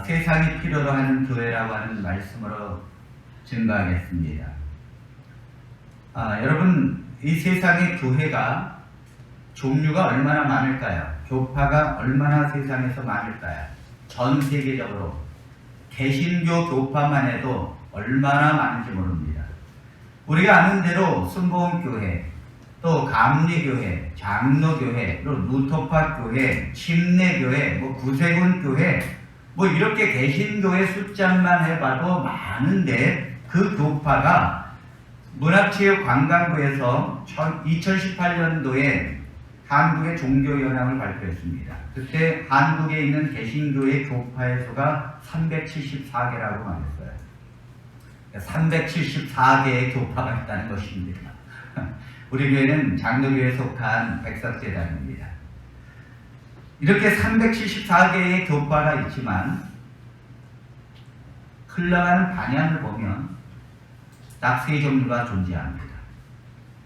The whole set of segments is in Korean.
세상이 필요로 하는 교회라고 하는 말씀으로 증거하겠습니다. 여러분, 이 세상의 교회가 종류가 얼마나 많을까요? 교파가 얼마나 세상에서 많을까요? 전 세계적으로 개신교 교파만 해도 얼마나 많은지 모릅니다. 우리가 아는 대로 순복음교회, 또 감리교회, 장로교회, 또 루터파교회, 침례교회, 구세군교회, 이렇게 개신교회 숫자만 해봐도 많은데, 그 교파가 문화체육관광부에서 2018년도에 한국의 종교연합을 발표했습니다. 그때 한국에 있는 개신교의 교파의 수가 374개라고 말했어요. 374개의 교파가 있다는 것입니다. 우리 교회는 장로교회에 속한 백석재단입니다. 이렇게 374개의 교파가 있지만 흘러가는 방향을 보면 딱 세 종류가 존재합니다.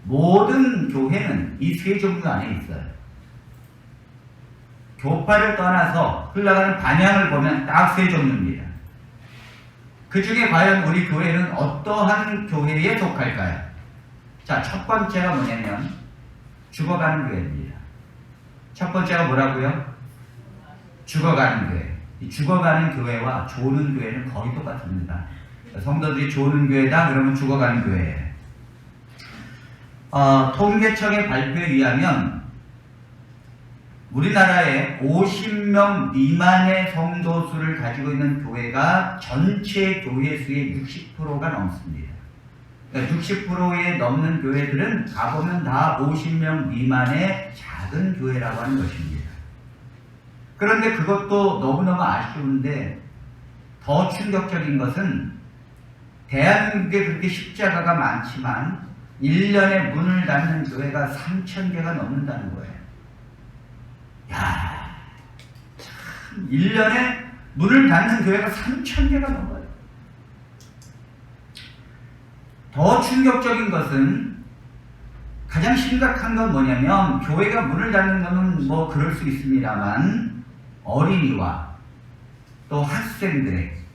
모든 교회는 이 세 종류 안에 있어요. 교파를 떠나서 흘러가는 방향을 보면 딱 세 종류입니다. 그 중에 과연 우리 교회는 어떠한 교회에 속할까요? 자, 첫 번째가 뭐냐면 죽어가는 교회입니다. 첫 번째가 뭐라고요? 죽어가는 교회. 이 죽어가는 교회와 조는 교회는 거의 똑같습니다. 성도들이 조는 교회다 그러면 죽어가는 교회예요. 통계청의 발표에 의하면 우리나라에 50명 미만의 성도 수를 가지고 있는 교회가 전체 교회 수의 60%가 넘습니다. 그러니까 60%에 넘는 교회들은 가보면 다 50명 미만의 작은 교회라고 하는 것입니다. 그런데 그것도 너무너무 아쉬운데 더 충격적인 것은 대한민국에 그렇게 십자가가 많지만 1년에 문을 닫는 교회가 3,000개가 넘는다는 거예요. 야, 참 1년에 문을 닫는 교회가 3,000개가 넘어요. 더 충격적인 것은 가장 심각한 건 뭐냐면 교회가 문을 닫는 것은 그럴 수 있습니다만 어린이와 또 학생들의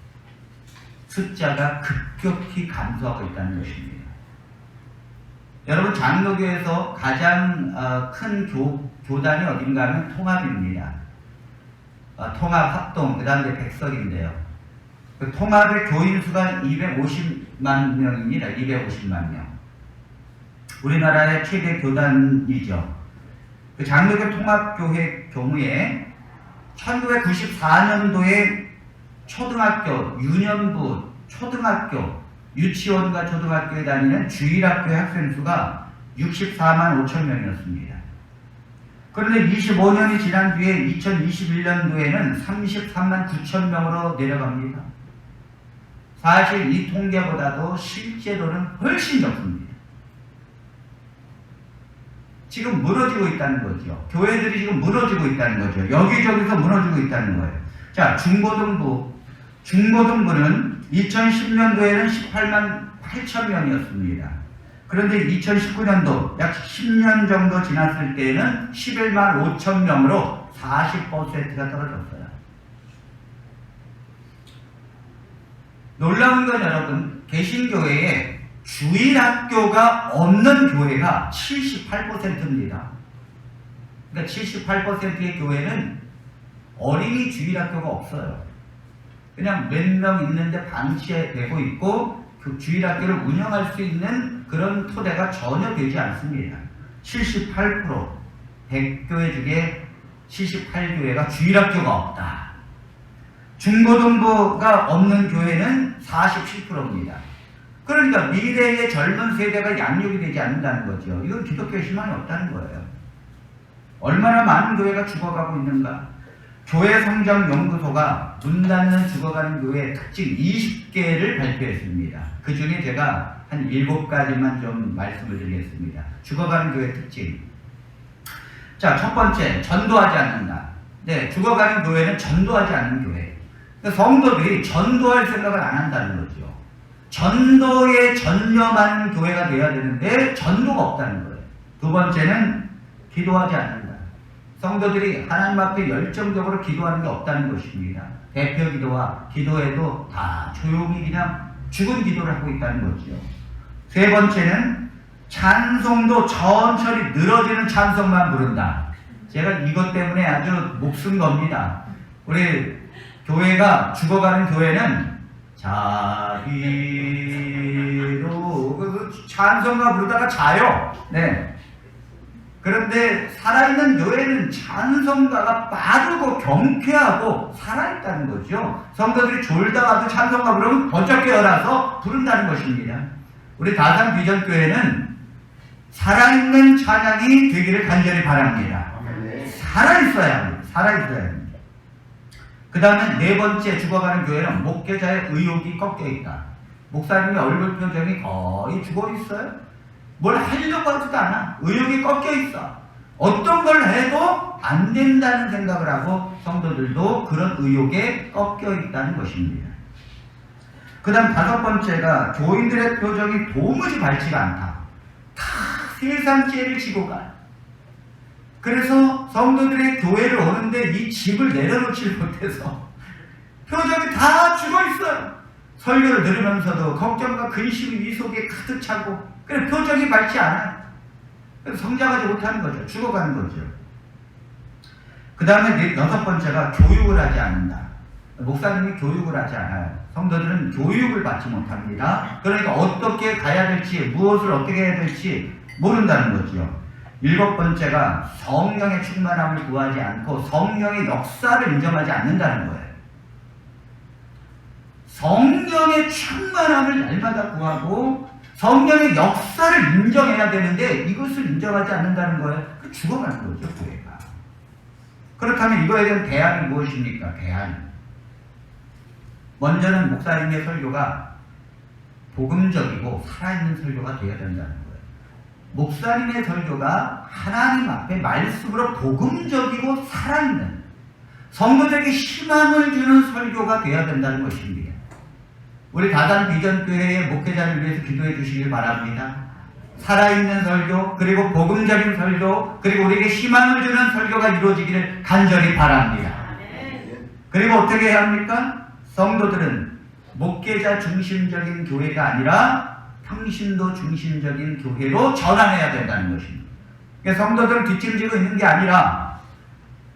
숫자가 급격히 감소하고 있다는 것입니다. 여러분, 장로교에서 가장 큰 교단이 어딘가 하면 통합입니다. 통합합동, 그 다음에 백석인데요. 그 통합의 교인 수가 250만 명입니다. 250만 명. 우리나라의 최대 교단이죠. 그 장로교 통합교회 경우에 1994년도에 초등학교, 유년부, 초등학교, 유치원과 초등학교에 다니는 주일학교의 학생 수가 64만 5천 명이었습니다. 그런데 25년이 지난 뒤에 2021년도에는 33만 9천 명으로 내려갑니다. 사실 이 통계보다도 실제로는 훨씬 적습니다. 지금 무너지고 있다는 거죠. 교회들이 지금 무너지고 있다는 거죠. 여기저기서 무너지고 있다는 거예요. 자, 중고등부는 2010년도에는 18만 8천 명이었습니다. 그런데 2019년도 약 10년 정도 지났을 때에는 11만 5천 명으로 40%가 떨어졌어요. 놀라운 건 여러분, 개신교회에 주일학교가 없는 교회가 78%입니다. 그러니까 78%의 교회는 어린이 주일학교가 없어요. 그냥 몇 명 있는데 방치되고 있고 그 주일학교를 운영할 수 있는 그런 토대가 전혀 되지 않습니다. 78%, 100교회 중에 78교회가 주일학교가 없다. 중고등부가 없는 교회는 47%입니다. 그러니까 미래의 젊은 세대가 양육이 되지 않는다는 거죠. 이건 기독교의 희망이 없다는 거예요. 얼마나 많은 교회가 죽어가고 있는가. 교회 성장 연구소가 문 닫는 죽어가는 교회의 특징 20개를 발표했습니다. 그 중에 제가 한 7가지만 좀 말씀을 드리겠습니다. 죽어가는 교회 특징. 자, 첫 번째, 전도하지 않는다. 네, 죽어가는 교회는 전도하지 않는 교회. 그러니까 성도들이 전도할 생각을 안 한다는 거죠. 전도에 전념하는 교회가 되어야 되는데 전도가 없다는 거예요. 두 번째는 기도하지 않는다. 성도들이 하나님 앞에 열정적으로 기도하는 게 없다는 것입니다. 대표 기도와 기도에도 다 조용히 그냥 죽은 기도를 하고 있다는 거죠. 세 번째는 찬송도 천천히 늘어지는 찬송만 부른다. 제가 이것 때문에 아주 목숨 겁니다. 우리 교회가 죽어가는 교회는 자비로 찬송가 부르다가 자요. 네. 그런데 살아있는 교회는 찬송가가 빠르고 경쾌하고 살아있다는 거죠. 성도들이 졸다가도 찬송가 부르면 번쩍 깨어나서 부른다는 것입니다. 우리 다산 비전교회는 살아있는 찬양이 되기를 간절히 바랍니다. 살아있어야 합니다. 살아있어야 합니다. 그 다음에 네 번째 죽어가는 교회는 목회자의 의욕이 꺾여있다. 목사님의 얼굴 표정이 거의 죽어있어요. 뭘 하려고 하지도 않아. 의욕이 꺾여있어. 어떤 걸 해도 안 된다는 생각을 하고 성도들도 그런 의욕에 꺾여있다는 것입니다. 그 다음 다섯 번째가 교인들의 표정이 도무지 밝지가 않다. 다 세상 죄를 지고 가. 그래서 성도들의 교회를 오는데 이 집을 내려놓지 못해서 표정이 다 죽어있어요. 설교를 들으면서도 걱정과 근심이 위 속에 가득 차고 그래 표정이 밝지 않아요. 성장하지 못하는 거죠. 죽어가는 거죠. 그 다음에 여섯 번째가 교육을 하지 않는다. 목사님이 교육을 하지 않아요. 성도들은 교육을 받지 못합니다. 그러니까 어떻게 가야 될지 무엇을 어떻게 해야 될지 모른다는 거죠. 일곱 번째가 성령의 충만함을 구하지 않고 성령의 역사를 인정하지 않는다는 거예요. 성령의 충만함을 날마다 구하고 성령의 역사를 인정해야 되는데 이것을 인정하지 않는다는 거예요. 죽어가는 거죠, 교회가. 그렇다면 이거에 대한 대안이 무엇입니까? 대안. 먼저는 목사님의 설교가 복음적이고 살아있는 설교가 되어야 된다는 거예요. 목사님의 설교가 하나님 앞에 말씀으로 복음적이고 살아있는 성도들에게 희망을 주는 설교가 되어야 된다는 것입니다. 우리 다산 비전교회의 목회자를 위해서 기도해 주시길 바랍니다. 살아있는 설교, 그리고 복음적인 설교, 그리고 우리에게 희망을 주는 설교가 이루어지기를 간절히 바랍니다. 그리고 어떻게 해야 합니까? 성도들은 목회자 중심적인 교회가 아니라 평신도 중심적인 교회로 전환해야 된다는 것입니다. 그러니까 성도들은 뒷짐지고 있는 게 아니라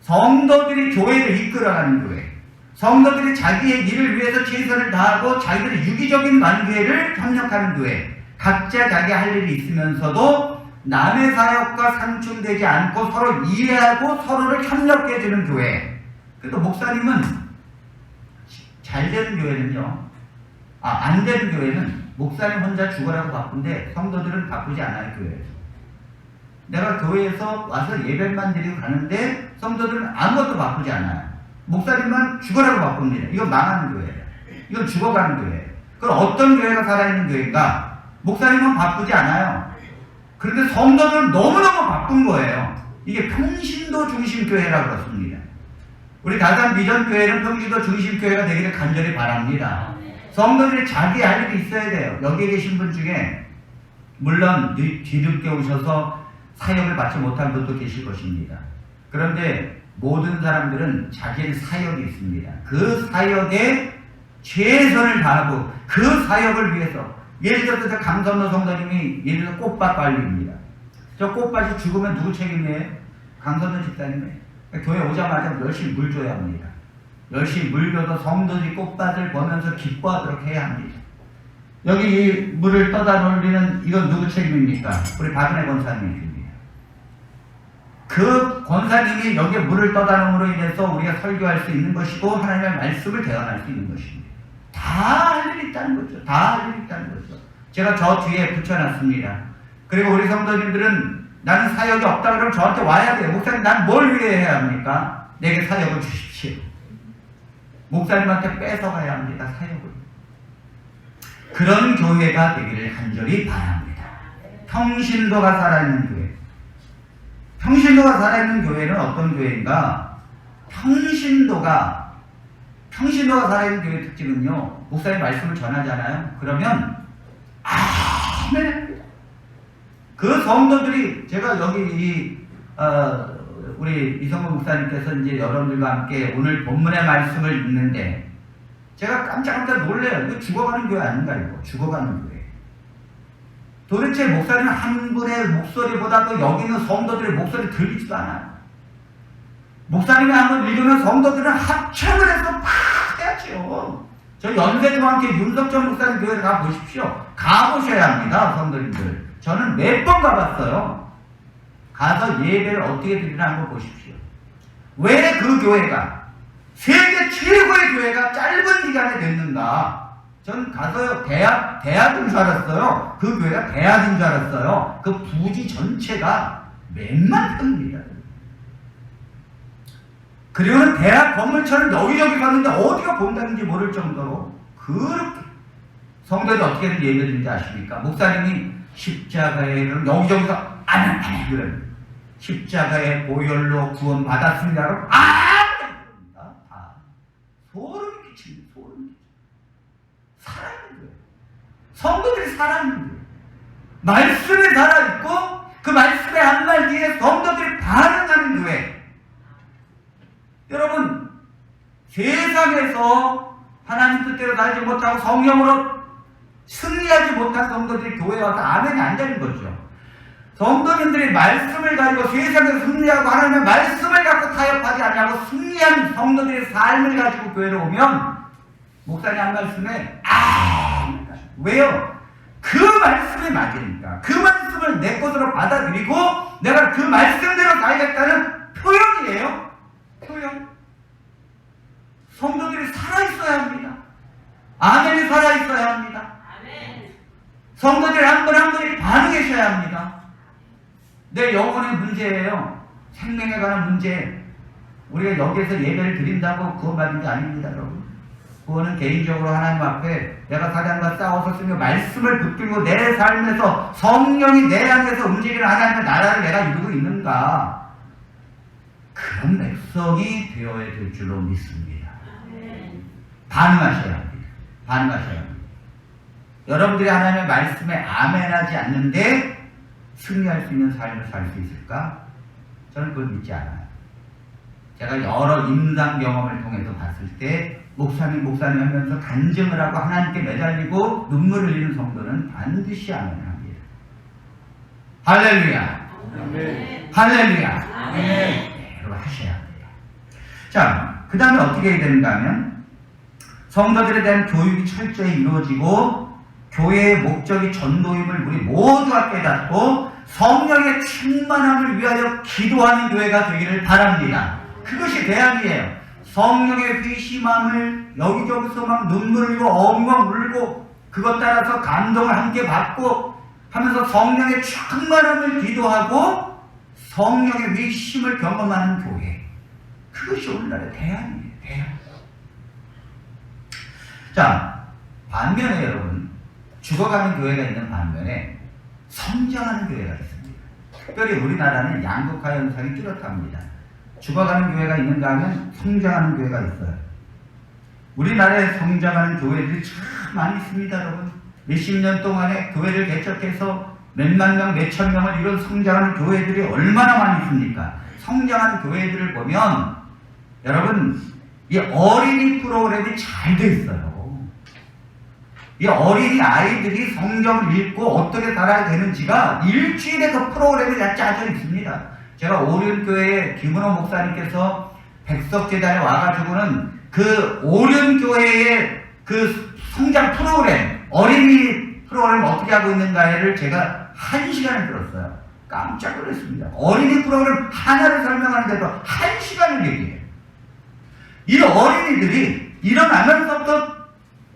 성도들이 교회를 이끌어가는 교회, 성도들이 자기의 일을 위해서 최선을 다하고 자기들의 유기적인 관계를 협력하는 교회, 각자 자기 할 일이 있으면서도 남의 사역과 상충되지 않고 서로 이해하고 서로를 협력해주는 교회. 그래도 목사님은 잘 되는 교회는요, 안 되는 교회는 목사님 혼자 죽어라고 바쁜데 성도들은 바쁘지 않아요. 교회에서. 내가 교회에서 와서 예배만 드리고 가는데 성도들은 아무것도 바쁘지 않아요. 목사님만 죽어라고 바쁩니다. 이건 망하는 교회예요. 이건 죽어가는 교회예요. 그럼 어떤 교회가 살아있는 교회인가? 목사님은 바쁘지 않아요. 그런데 성도들은 너무너무 바쁜 거예요. 이게 평신도 중심 교회라고 그렇습니다. 우리 다산 비전 교회는 평신도 중심 교회가 되기를 간절히 바랍니다. 성도들이 자기 할 일이 있어야 돼요. 여기 계신 분 중에 물론 뒤늦게 오셔서 사역을 받지 못한 분도 계실 것입니다. 그런데 모든 사람들은 자기의 사역이 있습니다. 그 사역에 최선을 다하고 그 사역을 위해서, 예를 들어서 강선호 성도님이 예를 들어 꽃밭 관리입니다. 저 꽃밭이 죽으면 누구 책임이에요? 강선호 집사님이에요. 그러니까 교회 오자마자 열심히 물 줘야 합니다. 열심히 물 줘서 성도들이 꽃밭을 보면서 기뻐하도록 해야 합니다. 여기 이 물을 떠다 놓으리는 이건 누구 책임입니까? 우리 박은혜 권사님입니다. 그 권사님이 여기에 물을 떠다 놓음으로 인해서 우리가 설교할 수 있는 것이고 하나님의 말씀을 대언할 수 있는 것입니다. 다 할 일이 있다는 거죠. 다 할 일이 있다는 거죠. 제가 저 뒤에 붙여놨습니다. 그리고 우리 성도님들은 나는 사역이 없다 그러면 저한테 와야 돼요. 목사님, 난 뭘 위해 해야 합니까? 내게 사역을 주십시오. 목사님한테 뺏어가야 합니다. 사역을. 그런 교회가 되기를 간절히 바랍니다. 평신도가 살아있는 교회. 평신도가 살아있는 교회는 어떤 교회인가? 평신도가 살아있는 교회의 특징은요, 목사님 말씀을 전하잖아요. 그러면 아멘. 그 성도들이, 제가 여기 우리 이성근 목사님께서 이제 여러분들과 함께 오늘 본문의 말씀을 읽는데 제가 깜짝깜짝 놀래요. 이거 죽어가는 교회 아닌가 이거. 죽어가는 교회. 도대체 목사님 한 분의 목소리보다도 여기 있는 성도들의 목소리 들리지도 않아요. 목사님이 한번 읽으면 성도들은 합창을 해서 팍 해야죠. 저 연세중앙교 윤석천 목사님 교회를 가보십시오. 가보셔야 합니다, 성도님들. 저는 몇 번 가봤어요. 가서 예배를 어떻게 드리나 한번 보십시오. 왜 그 교회가 세계 최고의 교회가 짧은 기간에 됐는가? 전 가서 대학인 줄 알았어요. 그 교회가 대학인 줄 알았어요. 그 부지 전체가 몇만 평입니다. 그리고는 대학 건물처럼 여기저기 갔는데 어디가 본다는지 모를 정도로 그렇게 성도들이 어떻게든 예배드리는지 아십니까? 목사님이 십자가에 여기저기서 아멘 그래요. 십자가의 보혈로 구원 받았습니다라고 아멘입니다. 다 소름이 끼칩니다. 소름이 끼칩니다. 살아있는 거예요. 성도들이 살아있는 거예요. 말씀에 살아있고 그 말씀의 한 말 뒤에 성도들이 반응하는 교회. 여러분, 세상에서 하나님 뜻대로 살지 못하고 성령으로 승리하지 못한 성도들이 교회에 와서 아멘이 안 되는 거죠. 성도님들이 말씀을 가지고 세상에서 승리하고 하나님의 말씀을 갖고 타협하지 않냐고 승리한 성도들의 삶을 가지고 교회로 오면 목사님 한 말씀에 왜요? 그 말씀이 맞으니까 그 말씀을 내 것으로 받아들이고 내가 그 말씀대로 살겠다는 표현이에요. 표현. 성도들이 살아있어야 합니다. 아멘이 살아있어야 합니다. 성도들 한 분 한 분이 반응하셔야 합니다. 내 영혼의 문제예요. 생명에 관한 문제. 우리가 여기에서 예배를 드린다고 구원받은 게 아닙니다, 여러분. 구원은 개인적으로 하나님 앞에 내가 사단과 싸워서 쓰며 말씀을 붙들고 내 삶에서 성령이 내 안에서 움직이는 하나님의 나라를 내가 이루고 있는가. 그런 백성이 되어야 될 줄로 믿습니다. 반응하셔야 합니다. 반응하셔야 합니다. 여러분들이 하나님의 말씀에 아멘하지 않는데 승리할 수 있는 삶을 살 수 있을까? 저는 그걸 믿지 않아요. 제가 여러 임상 경험을 통해서 봤을 때 목사님 하면서 간증을 하고 하나님께 매달리고 눈물을 흘리는 성도는 반드시 아멘을 합니다. 할렐루야. 아멘. 할렐루야. 아멘. 네, 여러분 하셔야 합니다. 자, 그 다음에 어떻게 해야 되는가 하면 성도들에 대한 교육이 철저히 이루어지고 교회의 목적이 전도임을 우리 모두가 깨닫고 성령의 충만함을 위하여 기도하는 교회가 되기를 바랍니다. 그것이 대안이에요. 성령의 회심함을 여기저기서 막 눈물 흘리고 엉엉 울고 그것 따라서 감동을 함께 받고 하면서 성령의 충만함을 기도하고 성령의 회심을 경험하는 교회. 그것이 오늘날의 대안이에요. 대안. 자, 반면에 여러분 죽어가는 교회가 있는 반면에 성장하는 교회가 있습니다. 특별히 우리나라는 양극화 현상이 뚜렷합니다. 죽어가는 교회가 있는가 하면 성장하는 교회가 있어요. 우리나라에 성장하는 교회들이 참 많이 있습니다, 여러분. 몇십 년 동안에 교회를 개척해서 몇만 명, 몇천 명을 이룬 성장하는 교회들이 얼마나 많이 있습니까? 성장하는 교회들을 보면 여러분 이 어린이 프로그램이 잘 돼 있어요. 이 어린이 아이들이 성경을 읽고 어떻게 살아야 되는지가 일주일에 그 프로그램이 다 짜져 있습니다. 제가 오륜교회에 김은호 목사님께서 백석재단에 와가지고는 그 오륜교회의 그 성장 프로그램, 어린이 프로그램 어떻게 하고 있는가를 제가 1시간을 들었어요. 깜짝 놀랐습니다. 어린이 프로그램 하나를 설명하는데도 1시간을 얘기해요. 이 어린이들이 일어나면서부터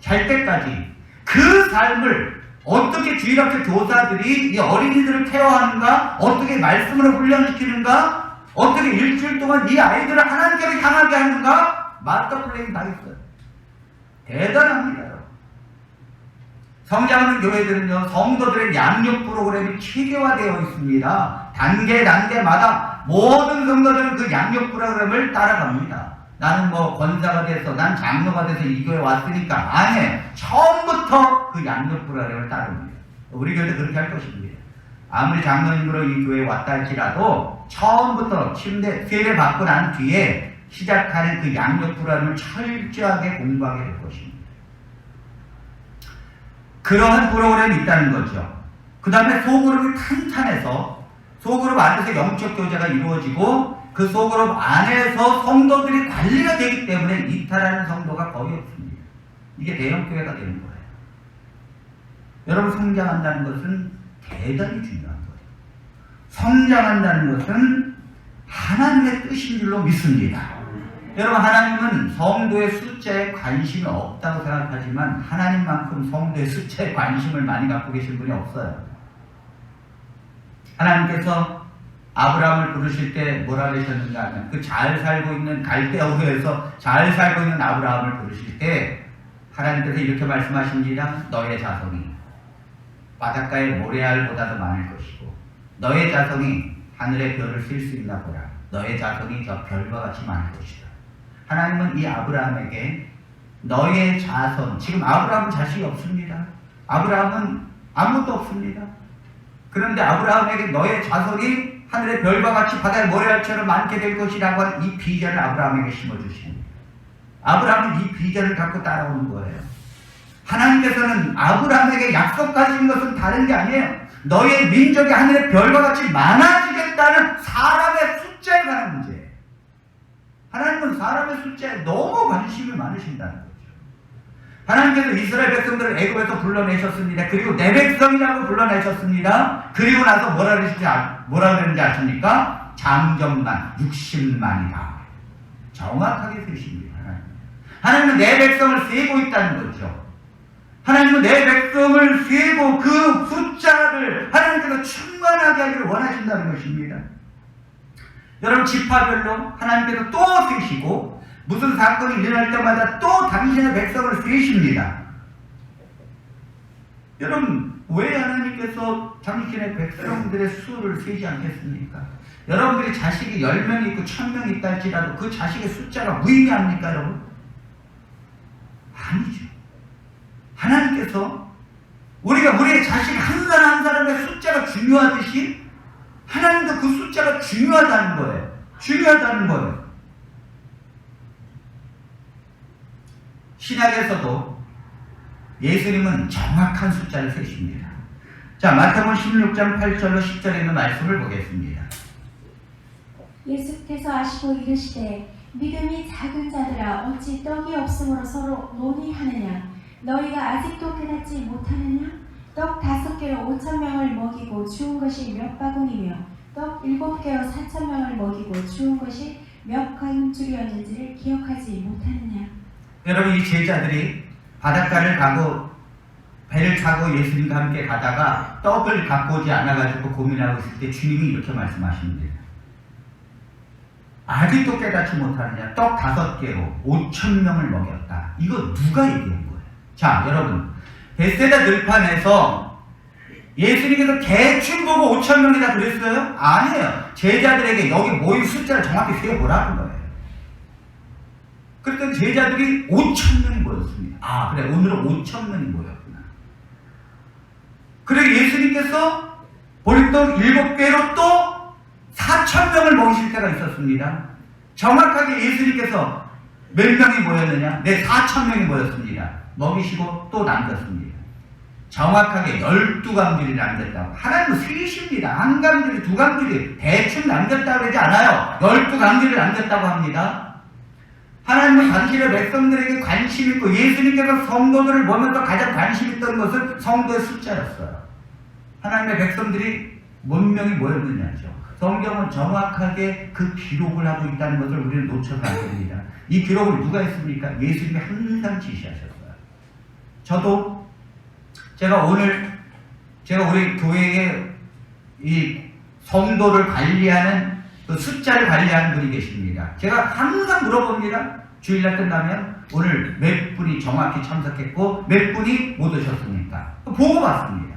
잘 때까지 그 삶을 어떻게 주일학교 교사들이 이 어린이들을 케어하는가, 어떻게 말씀으로 훈련시키는가, 어떻게 일주일 동안 이 아이들을 하나님께로 향하게 하는가, 마스터 플랜이 다 있어요. 대단합니다. 성장하는 교회들은요, 성도들의 양육 프로그램이 체계화되어 있습니다. 단계마다 모든 성도들은 그 양육 프로그램을 따라갑니다. 나는 뭐 권사가 돼서 난 장로가 돼서 이 교회 왔으니까 아니에요. 처음부터 그 양육 프로그램을 따릅니다. 우리 교회도 그렇게 할 것입니다. 아무리 장로님으로 이 교회에 왔다 할지라도 처음부터 세례 받고 난 뒤에 시작하는 그 양육 프로그램을 철저하게 공부하게 될 것입니다. 그러한 프로그램이 있다는 거죠. 그 다음에 소그룹이 탄탄해서 소그룹 안에서 영적 교제가 이루어지고 그 소그룹 안에서 성도들이 관리가 되기 때문에 이탈하는 성도가 거의 없습니다. 이게 대형교회가 되는 거예요. 여러분, 성장한다는 것은 대단히 중요한 거예요. 성장한다는 것은 하나님의 뜻인 줄로 믿습니다. 여러분, 하나님은 성도의 숫자에 관심이 없다고 생각하지만 하나님만큼 성도의 숫자에 관심을 많이 갖고 계신 분이 없어요. 하나님께서 아브라함을 부르실 때 뭐라 그러셨는가 하면 그 잘 살고 있는 갈대아우르에서 잘 살고 있는 아브라함을 부르실 때 하나님께서 이렇게 말씀하십니다. 너의 자손이 바닷가의 모래알보다도 많을 것이고 너의 자손이 하늘의 별을 쓸 수 있나 보라. 너의 자손이 저 별과 같이 많을 것이다. 하나님은 이 아브라함에게 너의 자손, 지금 아브라함은 자식이 없습니다. 아브라함은 아무것도 없습니다. 그런데 아브라함에게 너의 자손이 하늘의 별과 같이 바다의 모래알처럼 많게 될 것이라고 하는 이 비전을 아브라함에게 심어주십니다. 아브라함은 이 비전을 갖고 따라오는 거예요. 하나님께서는 아브라함에게 약속하신 것은 다른 게 아니에요. 너의 민족이 하늘의 별과 같이 많아지겠다는 사람의 숫자에 관한 문제예요. 하나님은 사람의 숫자에 너무 관심이 많으신다는 거죠. 하나님께서 이스라엘 백성들을 애굽에서 불러내셨습니다. 그리고 내 백성이라고 불러내셨습니다. 그리고 나서 뭐라 그랬는지 아십니까? 장정만 60만이다. 정확하게 세십니다. 하나님은 내 백성을 세고 있다는 거죠. 하나님은 내 백성을 세고 그 숫자를 하나님께서 충만하게 하기를 원하신다는 것입니다. 여러분, 지파별로 하나님께서 또 세시고 무슨 사건이 일어날 때마다 또 당신의 백성을 세십니다. 여러분, 왜 하나님께서 당신의 백성들의 수를 세지 않겠습니까? 여러분들이 자식이 10명이 있고 1000명이 있다 할지라도 그 자식의 숫자가 무의미합니까, 여러분? 아니죠. 하나님께서 우리의 자식 한 사람 한 사람의 숫자가 중요하듯이 하나님도 그 숫자가 중요하다는 거예요. 중요하다는 거예요. 신약에서도 예수님은 정확한 숫자를 세십니다. 자, 마태복음 16장 8절로 10절에 있는 말씀을 보겠습니다. 예수께서 아시고 이르시되 믿음이 작은 자들아 어찌 떡이 없으므로 서로 논의하느냐 너희가 아직도 깨닫지 못하느냐 떡 5개로 5,000명을 먹이고 주운 것이 몇 바구니며 떡 7개로 4,000명을 먹이고 주운 것이 몇 가문줄이었는지를 기억하지 못하느냐. 여러분, 이 제자들이 바닷가를 가고 배를 타고 예수님과 함께 가다가 떡을 갖고 오지 않아가지고 고민하고 있을 때 주님이 이렇게 말씀하십니다. 아직도 깨닫지 못하느냐. 떡 5개로 5,000명을 먹였다. 이거 누가 얘기한 거예요? 자, 여러분, 벳세다 들판에서 예수님께서 대충 보고 5,000명이다 그랬어요? 아니에요. 제자들에게 여기 모인 숫자를 정확히 세어보라는 거예요. 그랬더니 제자들이 5,000명이 모였습니다. 아, 그래, 오늘은 5,000명이 모였구나. 그리고 예수님께서 보리떡 7개로 또 4,000명을 먹이실 때가 있었습니다. 정확하게 예수님께서 몇 명이 모였느냐? 네, 4,000명이 모였습니다. 먹이시고 또 남겼습니다. 정확하게 12강들이 남겼다고. 하나님은 세십니다. 한 강들이, 두 강들이 대충 남겼다고 그러지 않아요. 12강들을 남겼다고 합니다. 하나님은 당신의 백성들에게 관심 있고 예수님께서 성도들을 보면서 가장 관심 있던 것은 성도의 숫자였어요. 하나님의 백성들이 몇 명이 모였느냐죠. 성경은 정확하게 그 기록을 하고 있다는 것을 우리는 놓쳐서는 안 됩니다. 이 기록을 누가 했습니까? 예수님이 항상 지시하셨어요. 제가 우리 교회에 이 성도를 관리하는 그 숫자를 관리하는 분이 계십니다. 제가 항상 물어봅니다. 주일날 끝나면 오늘 몇 분이 정확히 참석했고 몇 분이 못 오셨습니까? 보고 받습니다.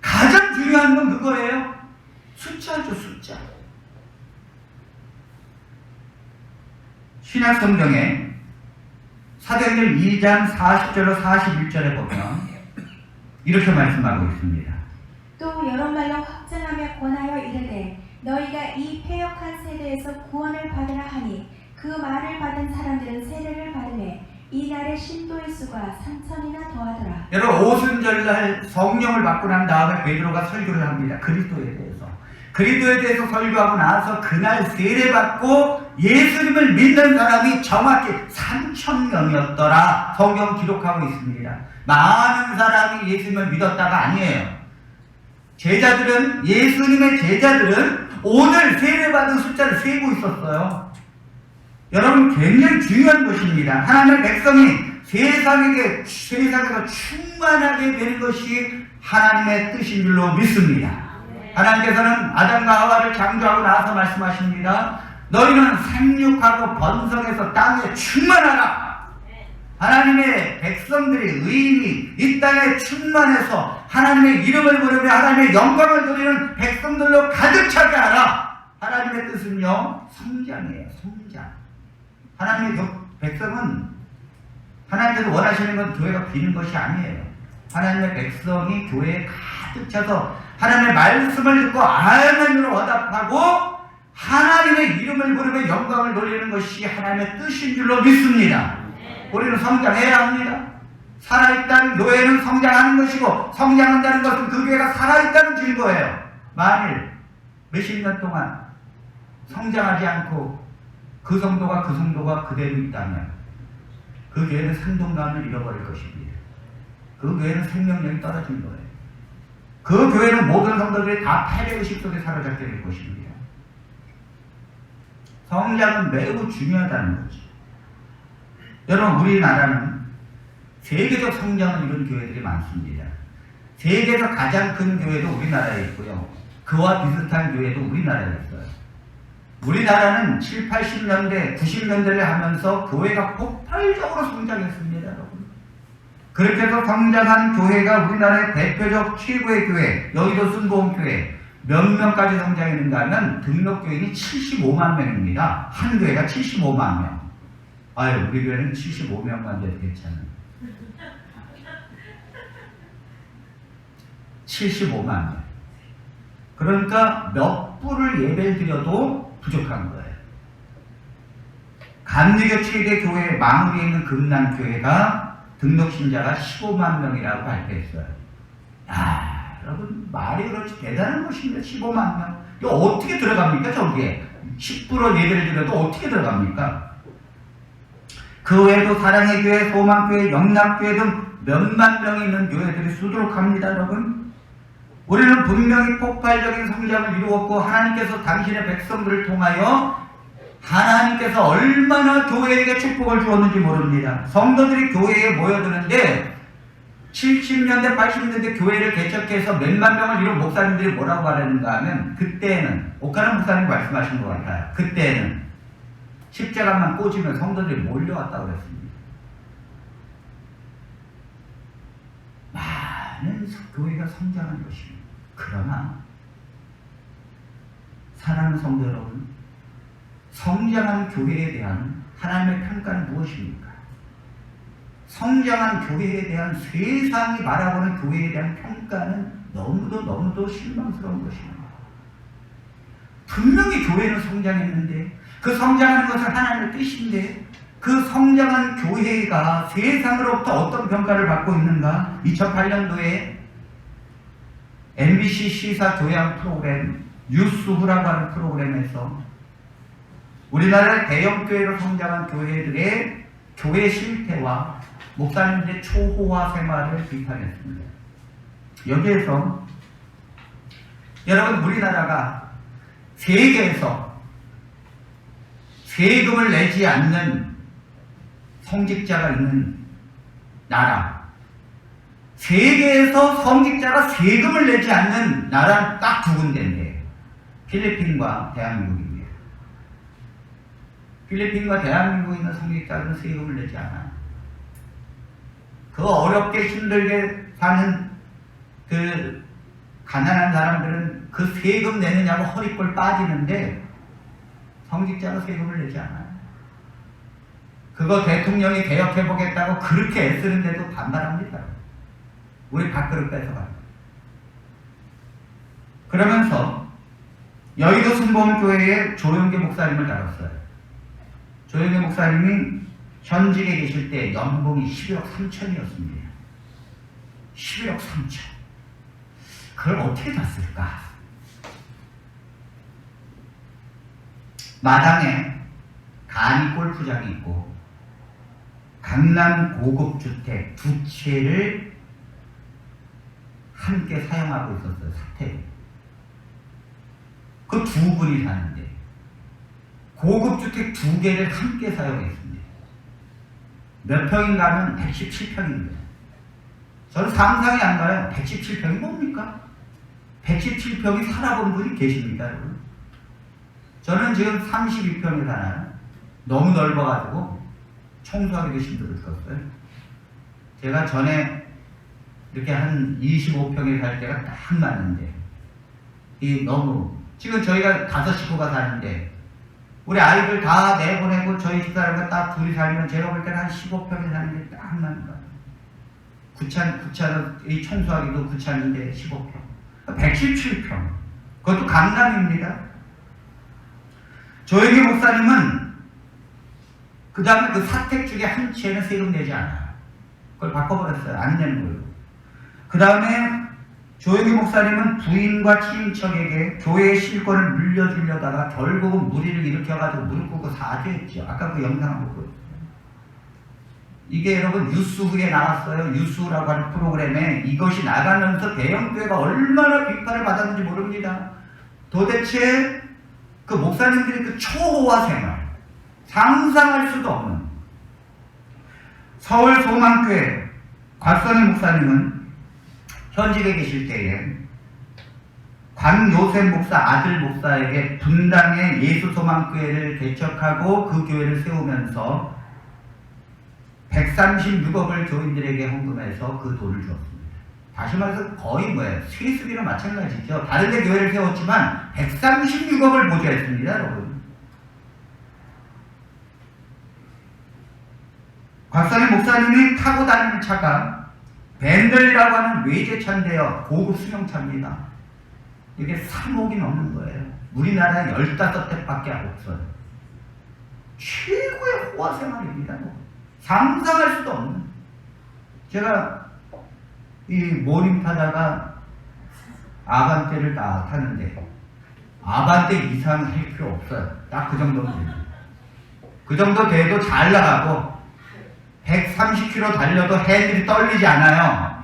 가장 중요한 건 그거예요. 숫자죠, 숫자. 신약 성경에 사도행전 2장 40절로 41절에 보면 이렇게 말씀하고 있습니다. 또 여러 말로 확증하며 권하여 이르되 너희가 이 패역한 세대에서 구원을 받으라 하니 그 말을 받은 사람들은 세례를 받으매 이 날의 신도의 수가 3,000이나 더하더라. 여러분, 오순절날 성령을 받고 난 다음에 베드로가 설교를 합니다. 그리스도에 대해서 설교하고 나서 그날 세례받고 예수님을 믿는 사람이 정확히 3,000명이었더라. 성경 기록하고 있습니다. 많은 사람이 예수님을 믿었다가 아니에요. 예수님의 제자들은 오늘 세례받은 숫자를 세고 있었어요. 여러분, 굉장히 중요한 것입니다. 하나님의 백성이 세상에서 충만하게 되는 것이 하나님의 뜻인 줄로 믿습니다. 하나님께서는 아담과 하와를 창조하고 나서 말씀하십니다. 너희는 생육하고 번성해서 땅에 충만하라. 하나님의 백성들의 의인이 이 땅에 충만해서 하나님의 이름을 부르며 하나님의 영광을 누리는 백성들로 가득 차게 하라. 하나님의 뜻은요, 성장이에요. 성장. 하나님의 백성은 하나님께서 원하시는 건 교회가 비는 것이 아니에요. 하나님의 백성이 교회에 가득 차서 하나님의 말씀을 듣고 아멘으로 응답하고 하나님의 이름을 부르며 영광을 돌리는 것이 하나님의 뜻인 줄로 믿습니다. 우리는 성장해야 합니다. 살아있다는 교회는 성장하는 것이고, 성장한다는 것은 그 교회가 살아있다는 증거예요. 만일 몇십 년 동안 성장하지 않고 그 성도가 그대로 있다면 그 교회는 생동감을 잃어버릴 것입니다. 그 교회는 생명력이 떨어진 거예요. 그 교회는 모든 성도들이 다 패배의식 속에 사로잡게 될 것입니다. 성장은 매우 중요하다는 거죠. 여러분, 우리나라는 세계적 성장을 이룬 교회들이 많습니다. 세계에서 가장 큰 교회도 우리나라에 있고요. 그와 비슷한 교회도 우리나라에 있어요. 우리나라는 7, 80년대, 90년대를 하면서 교회가 폭발적으로 성장했습니다, 여러분. 그렇게 해서 성장한 교회가 우리나라의 대표적 최고의 교회, 여의도 순복음교회 몇 명까지 성장했는가 하면 등록교인이 75만 명입니다. 한 교회가 75만 명. 아유, 우리 교회는 75명만 돼도 괜찮아요. 75만 명. 그러니까 몇 불을 예배를 드려도 부족한 거예요. 감리교 최대 교회 망우리에 있는 금남교회가 등록 신자가 15만 명이라고 발표했어요. 여러분, 말이 그렇지 대단한 것입니다. 15만 명. 이거 어떻게 들어갑니까, 저기에? 10% 예배를 드려도 어떻게 들어갑니까? 그 외에도 사랑의 교회, 소망교회, 영락교회 등 몇만 명이 있는 교회들이 수두룩합니다, 여러분. 우리는 분명히 폭발적인 성장을 이루었고, 하나님께서 당신의 백성들을 통하여 하나님께서 얼마나 교회에게 축복을 주었는지 모릅니다. 성도들이 교회에 모여드는데 70년대, 80년대 교회를 개척해서 몇만 명을 이룬 목사님들이 뭐라고 하는가 하면, 그때는 오카는 목사님 말씀하신 것 같아요. 그때는 십자가만 꽂으면 성도들이 몰려왔다고 그랬습니다. 많은 교회가 성장한 것입니다. 그러나 사랑하는 성도 여러분, 성장한 교회에 대한 하나님의 평가는 무엇입니까? 성장한 교회에 대한 세상이 바라보는 교회에 대한 평가는 너무도 실망스러운 것입니다. 분명히 교회는 성장했는데, 그 성장하는 것은 하나님의 뜻인데, 그 성장한 교회가 세상으로부터 어떤 평가를 받고 있는가? 2008년도에 MBC 시사 교양 프로그램 뉴스후라고 하는 프로그램에서 우리나라의 대형교회로 성장한 교회들의 교회 실태와 목사님들의 초호화 생활을 비판했습니다. 여기에서 여러분, 우리나라가 세계에서 세금을 내지 않는 성직자가 있는 나라, 세계에서 성직자가 세금을 내지 않는 나라는 딱 두 군데인데, 필리핀과 대한민국입니다. 필리핀과 대한민국에 있는 성직자들은 세금을 내지 않아요. 그 어렵게 힘들게 사는 그 가난한 사람들은 그 세금 내느냐고 허리꼴 빠지는데, 성직자가 세금을 내지 않아요. 그거 대통령이 개혁해보겠다고 그렇게 애쓰는데도 반발합니다. 우리 밥그릇 뺏어가요. 그러면서 여의도 순복음교회에 조영계 목사님을 다뤘어요. 조영계 목사님이 현직에 계실 때 연봉이 11억 3천이었습니다. 11억 3천. 그걸 어떻게 땄을까? 마당에 간이 골프장이 있고 강남 고급 주택 2채를 함께 사용하고 있었어요. 사택. 그 두 분이 사는데 고급 주택 2개를 함께 사용했습니다. 몇 평인가 하면 117평입니다. 저는 상상이 안 가요. 117평이 뭡니까? 117평이 살아본 분이 계십니다, 여러분. 저는 지금 32평에 살아요. 너무 넓어가지고 청소하기도 힘들을 었어요. 제가 전에 이렇게 한 25평에 살 때가 딱 맞는데, 너무, 지금 저희가 5식구가 사는데, 우리 아이들 다 내보내고 저희 집사람과 딱 둘이 살면 제가 볼 때는 한 15평에 사는 게 딱 맞는 거예요. 구차는, 이 청소하기도 구차인데 15평. 117평. 그것도 강남입니다. 조영기 목사님은 그 다음에 그 사택 중에 한 채는 세금 내지 않아요. 그걸 바꿔버렸어요. 안 내는 걸로. 그 다음에 조영기 목사님은 부인과 친인척에게 교회의 실권을 물려주려다가 결국은 무리를 일으켜가지고 무릎 꿇고 사죄했죠. 아까 그 영상 한번 보여요. 이게 여러분 뉴스국에 나왔어요. 뉴스라고 하는 프로그램에 이것이 나가면서 대형교회가 얼마나 비판을 받았는지 모릅니다. 도대체 그 목사님들의 그 초호화 생활, 상상할 수도 없는. 서울 소망교회 곽선희 목사님은 현직에 계실 때에 관요셉 목사 아들 목사에게 분당의 예수소망교회를 개척하고 그 교회를 세우면서 136억을 교인들에게 헌금해서 그 돈을 주었습니다. 다시 말해서 거의 뭐예요? 세습이랑 마찬가지죠. 다른 데 교회를 세웠지만 136억을 보조했습니다, 여러분. 곽선희 목사님이 타고 다니는 차가 벤들리라고 하는 외제차인데요. 고급 승용차입니다. 이게 3억이 넘는 거예요. 우리나라에 15대밖에 없어요. 최고의 호화 생활입니다. 상상할 수도 없는. 제가 이 모닝 타다가 아반떼를 딱 타는데 아반떼 이상 할 필요 없어요. 딱 그 정도면 됩니다. 그 정도 돼도 잘 나가고 130km 달려도 핸들이 떨리지 않아요.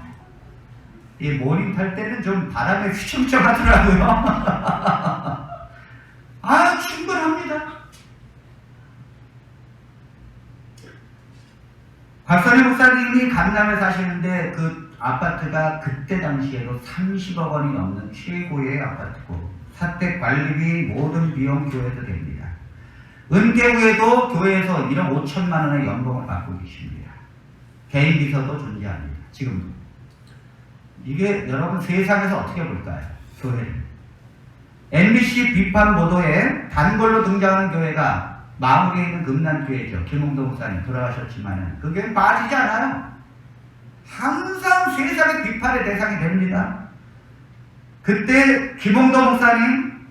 이 모닝 탈 때는 좀 바람에 휘청휘청하더라고요. 아, 충분합니다. 곽선희 목사님이 강남에 사시는데 그 아파트가 그때 당시에도 30억 원이 넘는 최고의 아파트고 사택 관리비 모든 비용 교회에서 됩니다. 은퇴 후에도 교회에서 1억 5천만 원의 연봉을 받고 계십니다. 개인 비서도 존재합니다. 지금도. 이게 여러분 세상에서 어떻게 볼까요? 교회를. MBC 비판 보도에 단골로 등장하는 교회가 마무리에 있는 금난교회죠. 김홍도 목사님 돌아가셨지만 그 교회는 빠지지 않아요. 항상 세상의 비판의 대상이 됩니다. 그때 김홍도 목사님,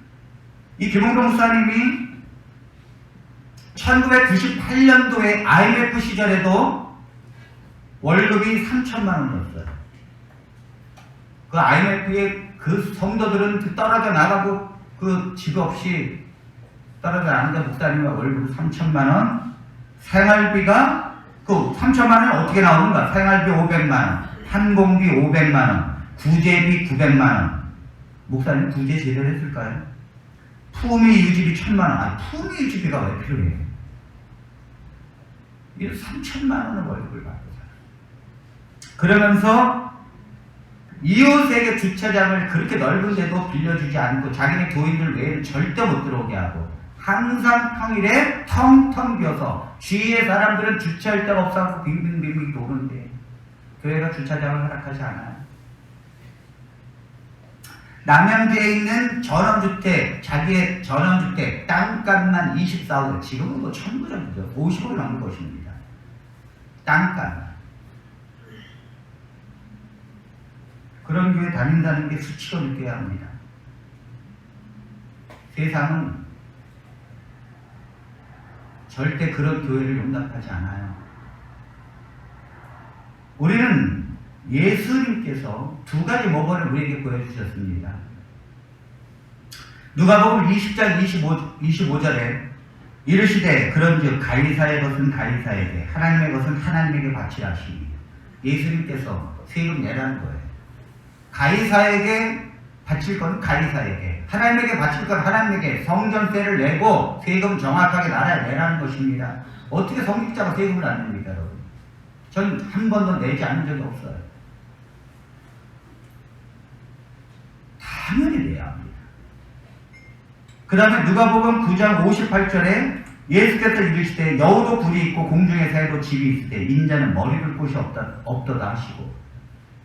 이 김홍도 목사님이 1998년도에 IMF 시절에도 월급이 3천만 원이었어요. 그 IMF에 그 성도들은 떨어져 나가고 그 직업없이 떨어져 나는데 목사님의 월급 3천만 원, 생활비가 그 3천만 원은 어떻게 나오는가? 생활비 500만 원, 항공비 500만 원, 구제비 900만 원. 목사님 구제 제대로 했을까요? 품위 유지비 1,000만 원. 아, 품위 유지비가 왜 필요해요? 이 3천만 원의 월급을 받고 살아요. 그러면서 이웃에게 주차장을 그렇게 넓은데도 빌려주지 않고 자기네 교인들 외에는 절대 못 들어오게 하고 항상 평일에 텅텅 비어서 주위의 사람들은 주차할 데가 없어서 빙빙빙빙 도는데 교회가 주차장을 허락하지 않아요. 남양주에 있는 전원주택, 자기의 전원주택 땅값만 24억, 지금은 뭐 천부정이죠. 50억 넘는 것입니다. 땅값. 그런 교회 다닌다는 게 수치로 느껴야 합니다. 세상은 절대 그런 교회를 용납하지 않아요. 우리는 예수님께서 두 가지 모범을 우리에게 보여주셨습니다. 누가복음 20장 25절에 이르시되 그런즉 가이사의 것은 가이사에게 하나님의 것은 하나님에게 바치라 하시니 예수님께서 세금 내라는 거예요. 가이사에게 바칠 건 가이사에게, 하나님에게 바칠 건 하나님에게 성전세를 내고 세금 정확하게 나라에 내라는 것입니다. 어떻게 성직자가 세금을 안 냅니까, 여러분? 전 한 번도 내지 않은 적이 없어요. 당연히 내야 합니다. 그 다음에 누가복음 9장 58절에 예수께서 이르시되 여우도 굴이 있고 공중에 새도 집이 있을 때 인자는 머리 둘 곳이 없도다 하시고,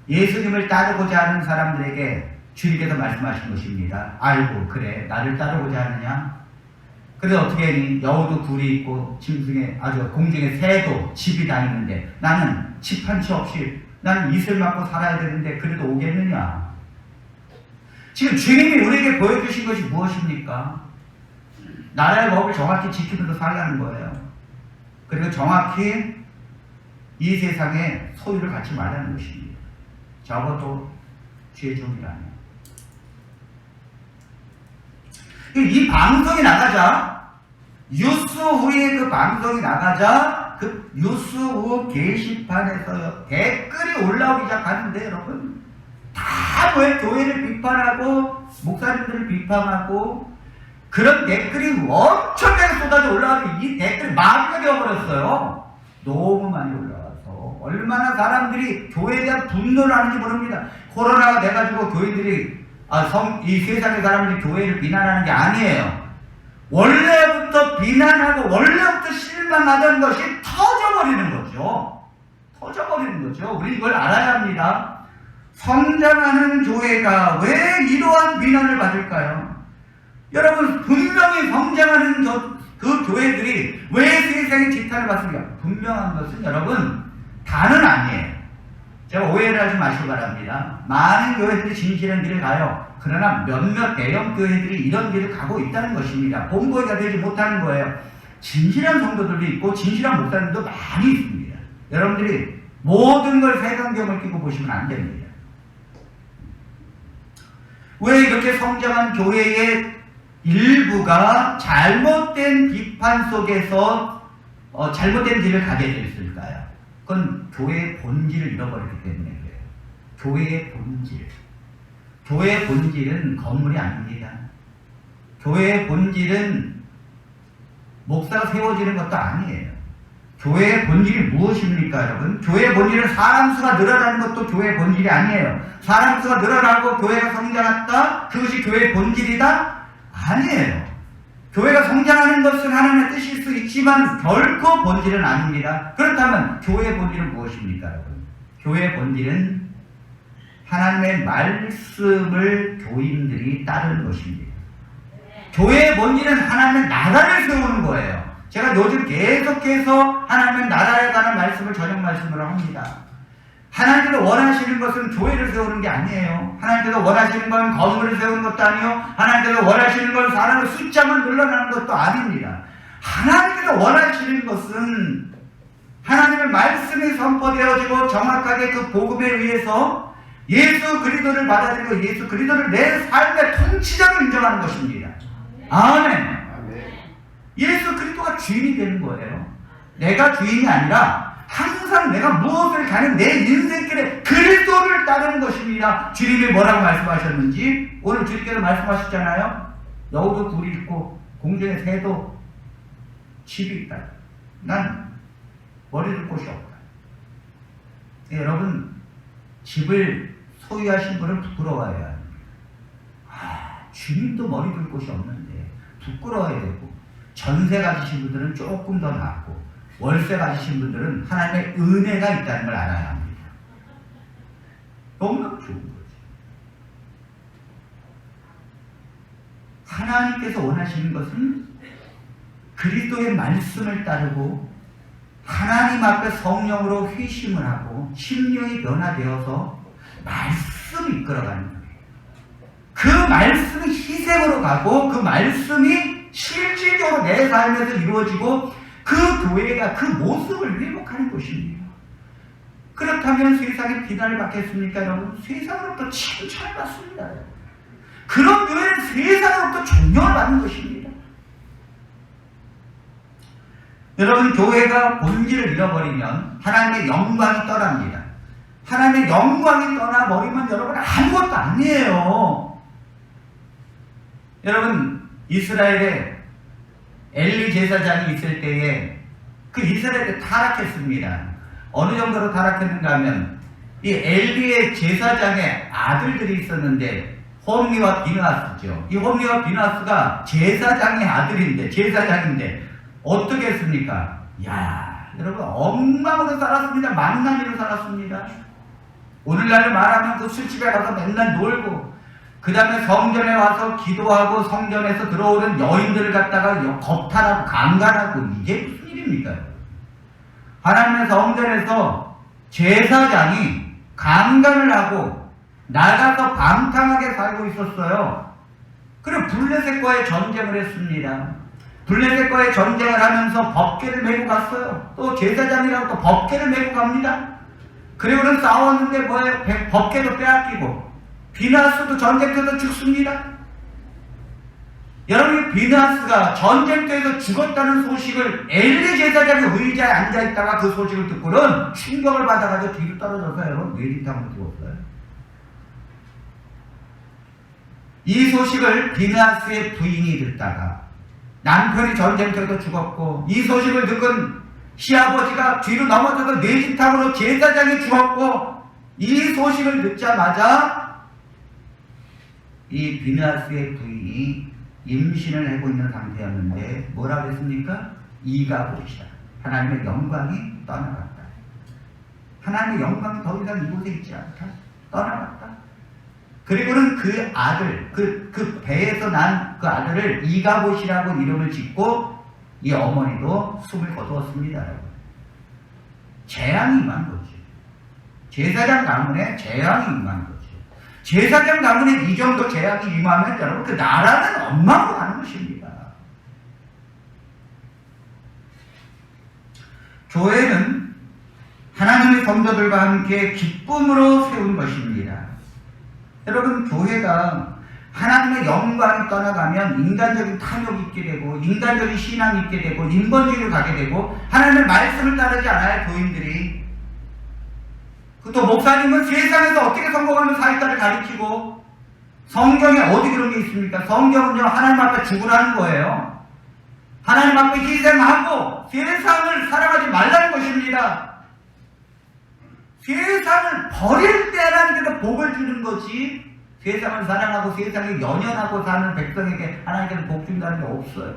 예수님을 따르고자 하는 사람들에게 주님께서 말씀하신 것입니다. 아이고 그래 나를 따르고자 하느냐? 그래서 어떻게 하니? 여우도 굴이 있고 공중에 새도 집이 다 있는데 나는 집 한 채 없이 나는 이슬 맞고 살아야 되는데 그래도 오겠느냐? 지금 주님이 우리에게 보여주신 것이 무엇입니까? 나라의 법을 정확히 지키면서 살라는 거예요. 그리고 정확히 이 세상에 소유를 갖지 말라는 것입니다. 적어도 주의 종이라면. 이 방송이 나가자, 뉴스 후에 그 방송이 나가자, 그 뉴스 후 게시판에서 댓글이 올라오기 시작하는데, 여러분, 다 왜 교회를 비판하고, 목사님들을 비판하고, 그런 댓글이 엄청나게 쏟아져 올라가서 이 댓글이 마비가 되어버렸어요. 너무 많이 올라와서. 얼마나 사람들이 교회에 대한 분노를 하는지 모릅니다. 코로나가 돼가지고 교회들이 이 세상의 사람들이 교회를 비난하는 게 아니에요. 원래부터 비난하고 원래부터 실망하던 것이 터져버리는 거죠. 터져버리는 거죠. 우리 이걸 알아야 합니다. 성장하는 교회가 왜 이러한 비난을 받을까요? 여러분, 분명히 성장하는 그 교회들이 왜 세상의 지탄을 받습니까? 분명한 것은 여러분, 다는 아니에요. 제가 오해를 하지 마시기 바랍니다. 많은 교회들이 진실한 길을 가요. 그러나 몇몇 대형 교회들이 이런 길을 가고 있다는 것입니다. 본보기가 되지 못하는 거예요. 진실한 성도들도 있고 진실한 목사님도 많이 있습니다. 여러분들이 모든 걸 색안경을 끼고 보시면 안 됩니다. 왜 이렇게 성장한 교회의 일부가 잘못된 비판 속에서 잘못된 길을 가게 됐을까요? 그건 교회의 본질을 잃어버렸기 때문에 그래요. 교회의 본질. 교회의 본질은 건물이 아닙니다. 교회의 본질은 목사가 세워지는 것도 아니에요. 교회의 본질이 무엇입니까, 여러분? 교회의 본질은 사람 수가 늘어나는 것도 교회의 본질이 아니에요. 사람 수가 늘어나고 교회가 성장했다? 그것이 교회의 본질이다? 아니에요. 교회가 성장하는 것은 하나님의 뜻일 수 있지만 결코 본질은 아닙니다. 그렇다면 교회의 본질은 무엇입니까, 여러분? 교회의 본질은 하나님의 말씀을 교인들이 따르는 것입니다. 교회의 본질은 하나님의 나라를 세우는 거예요. 제가 요즘 계속해서 하나님의 나라에 관한 말씀을 저녁 말씀으로 합니다. 하나님께서 원하시는 것은 교회를 세우는 게 아니에요. 하나님께서 원하시는 건 건물을 세우는 것도 아니요. 하나님께서 원하시는 건 사람의 숫자만 늘어나는 것도 아닙니다. 하나님께서 원하시는 것은 하나님의 말씀이 선포되어지고 정확하게 그 복음에 의해서 예수 그리스도를 받아들이고 예수 그리스도를 내 삶의 통치자로 인정하는 것입니다. 아멘. 예수 그리스도가 주인이 되는 거예요. 내가 주인이 아니라 항상 내가 무엇을 가는 내 인생길에 그리스도를 따르는 것입니다. 주님이 뭐라고 말씀하셨는지 오늘 주님께서 말씀하셨잖아요. 여우도 굴이 있고 공중에 새도 집이 있다. 난 머리 둘 곳이 없다. 여러분, 집을 소유하신 분은 부끄러워야 합니다. 주님도 머리 둘 곳이 없는데 부끄러워야 되고, 전세 가지신 분들은 조금 더 낫고 월세 가지신 분들은 하나님의 은혜가 있다는 걸 알아야 합니다. 너무너무 좋은 거죠. 하나님께서 원하시는 것은 그리스도의 말씀을 따르고 하나님 앞에 성령으로 회심을 하고 심령이 변화되어서 말씀을 이끌어가는 거예요. 그 말씀이 희생으로 가고 그 말씀이 실질적으로 내 삶에서 이루어지고 그 교회가 그 모습을 회복하는 것입니다. 그렇다면 세상에 비난을 받겠습니까, 여러분? 세상으로부터 칭찬을 받습니다. 그런 교회는 세상으로부터 존경을 받는 것입니다. 여러분, 교회가 본질을 잃어버리면 하나님의 영광이 떠납니다. 하나님의 영광이 떠나버리면 여러분 아무것도 아니에요. 여러분, 이스라엘에 엘리 제사장이 있을 때에 그 이스라엘이 타락했습니다. 어느 정도로 타락했는가 하면 이 엘리의 제사장의 아들들이 있었는데 홈리와 비느하스죠. 이 홈리와 비느하스가 제사장의 아들인데 제사장인데 어떻게 했습니까? 야, 여러분 엉망으로 살았습니다. 망나니로 살았습니다. 오늘날을 말하면 그 술집에 가서 맨날 놀고 그 다음에 성전에 와서 기도하고 성전에서 들어오는 여인들을 갖다가 겁탈하고 강간하고 이게 무슨 일입니까? 하나님의 성전에서 제사장이 강간을 하고 나가서 방탕하게 살고 있었어요. 그리고 블레셋과의 전쟁을 했습니다. 블레셋과의 전쟁을 하면서 법궤를 메고 갔어요. 또 제사장이라고 또 법궤를 메고 갑니다. 그리고는 싸웠는데 뭐예요? 법궤도 빼앗기고 비느하스도 전쟁터에서 죽습니다. 여러분, 비느하스가 전쟁터에서 죽었다는 소식을 엘리 제사장의 의자에 앉아있다가 그 소식을 듣고는 충격을 받아가지고 뒤로 떨어져서 여러분 뇌진탕으로 죽었어요. 이 소식을 비느하스의 부인이 듣다가 남편이 전쟁터에서 죽었고 이 소식을 듣은 시아버지가 뒤로 넘어져서 뇌진탕으로 제사장이 죽었고 이 소식을 듣자마자 이 비느하스의 부인이 임신을 하고 있는 상태였는데 뭐라고 했습니까? 이가 보시다. 하나님의 영광이 떠나갔다. 하나님의 영광이 더 이상 이곳에 있지 않다. 떠나갔다. 그리고는 그 아들, 그 배에서 난 그 아들을 이가봇이라고 이름을 짓고 이 어머니도 숨을 거두었습니다. 재앙이 임한 거죠. 제사장 가문에 재앙이 임한 거죠. 제사장 가문에 이 정도 재앙이 임하면 여러분 그 나라는 엉망으로 가는 것입니다. 교회는 하나님의 성도들과 함께 기쁨으로 세운 것입니다. 여러분, 교회가 하나님의 영광이 떠나가면 인간적인 탐욕이 있게 되고 인간적인 신앙이 있게 되고 인본주의로 가게 되고 하나님의 말씀을 따르지 않아요. 교인들이. 또 목사님은 세상에서 어떻게 성공하면 살까를 가르치고 성경에 어디 그런 게 있습니까? 성경은요 하나님 앞에 죽으라는 거예요. 하나님 앞에 희생하고 세상을 사랑하지 말라는 것입니다. 세상을 버릴 때 하나님께서 복을 주는 거지 세상을 사랑하고 세상에 연연하고 사는 백성에게 하나님께서 복 준다는 게 없어요.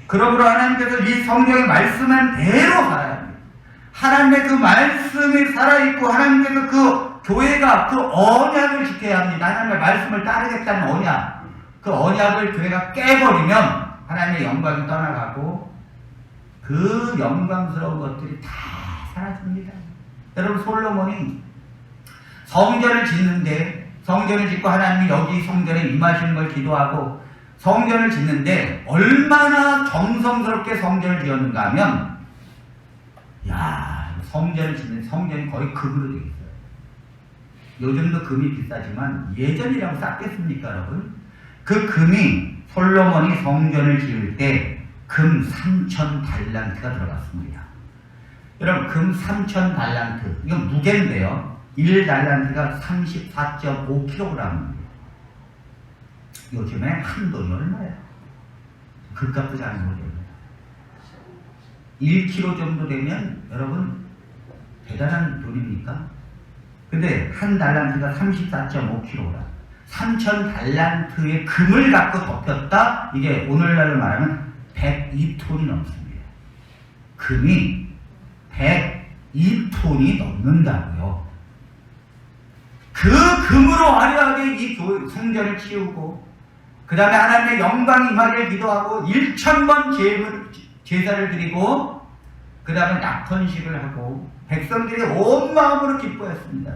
그러므로 하나님께서 이 성경의 말씀한 대로 살아야 합니다. 하나님의 그 말씀이 살아있고 하나님께서 그 교회가 그 언약을 지켜야 합니다. 하나님의 말씀을 따르겠다는 언약, 그 언약을 교회가 깨버리면 하나님의 영광이 떠나가고 그 영광스러운 것들이 다 사라집니다. 여러분, 솔로몬이 성전을 짓는데 성전을 짓고 하나님이 여기 성전에 임하시는 걸 기도하고 성전을 짓는데 얼마나 정성스럽게 성전을 지었는가 하면 야, 성전을 짓는 성전이 거의 금으로 되어 있어요. 요즘도 금이 비싸지만 예전이라고 쌌겠습니까, 여러분? 그 금이 솔로몬이 성전을 지을 때 금 3,000달란트가 들어갔습니다. 여러분, 금 3,000달란트, 이건 무게인데요. 1달란트가 34.5kg입니다. 요즘에 한 돈이 얼마예요? 그값도 잘 모르겠어요. 1kg 정도 되면 여러분 대단한 돈입니까? 근데 한 달란트가 34.5kg. 3,000달란트의 금을 갖고 덮였다? 이게 오늘날로 말하면 102톤이 넘습니다. 금이 102톤이 넘는다고요. 그 금으로 화려하게 이 성전을 치우고 그 다음에 하나님의 영광이 임하기를 기도하고 1,000번 제사를 드리고 그 다음에 낙헌식을 하고 백성들이 온 마음으로 기뻐했습니다.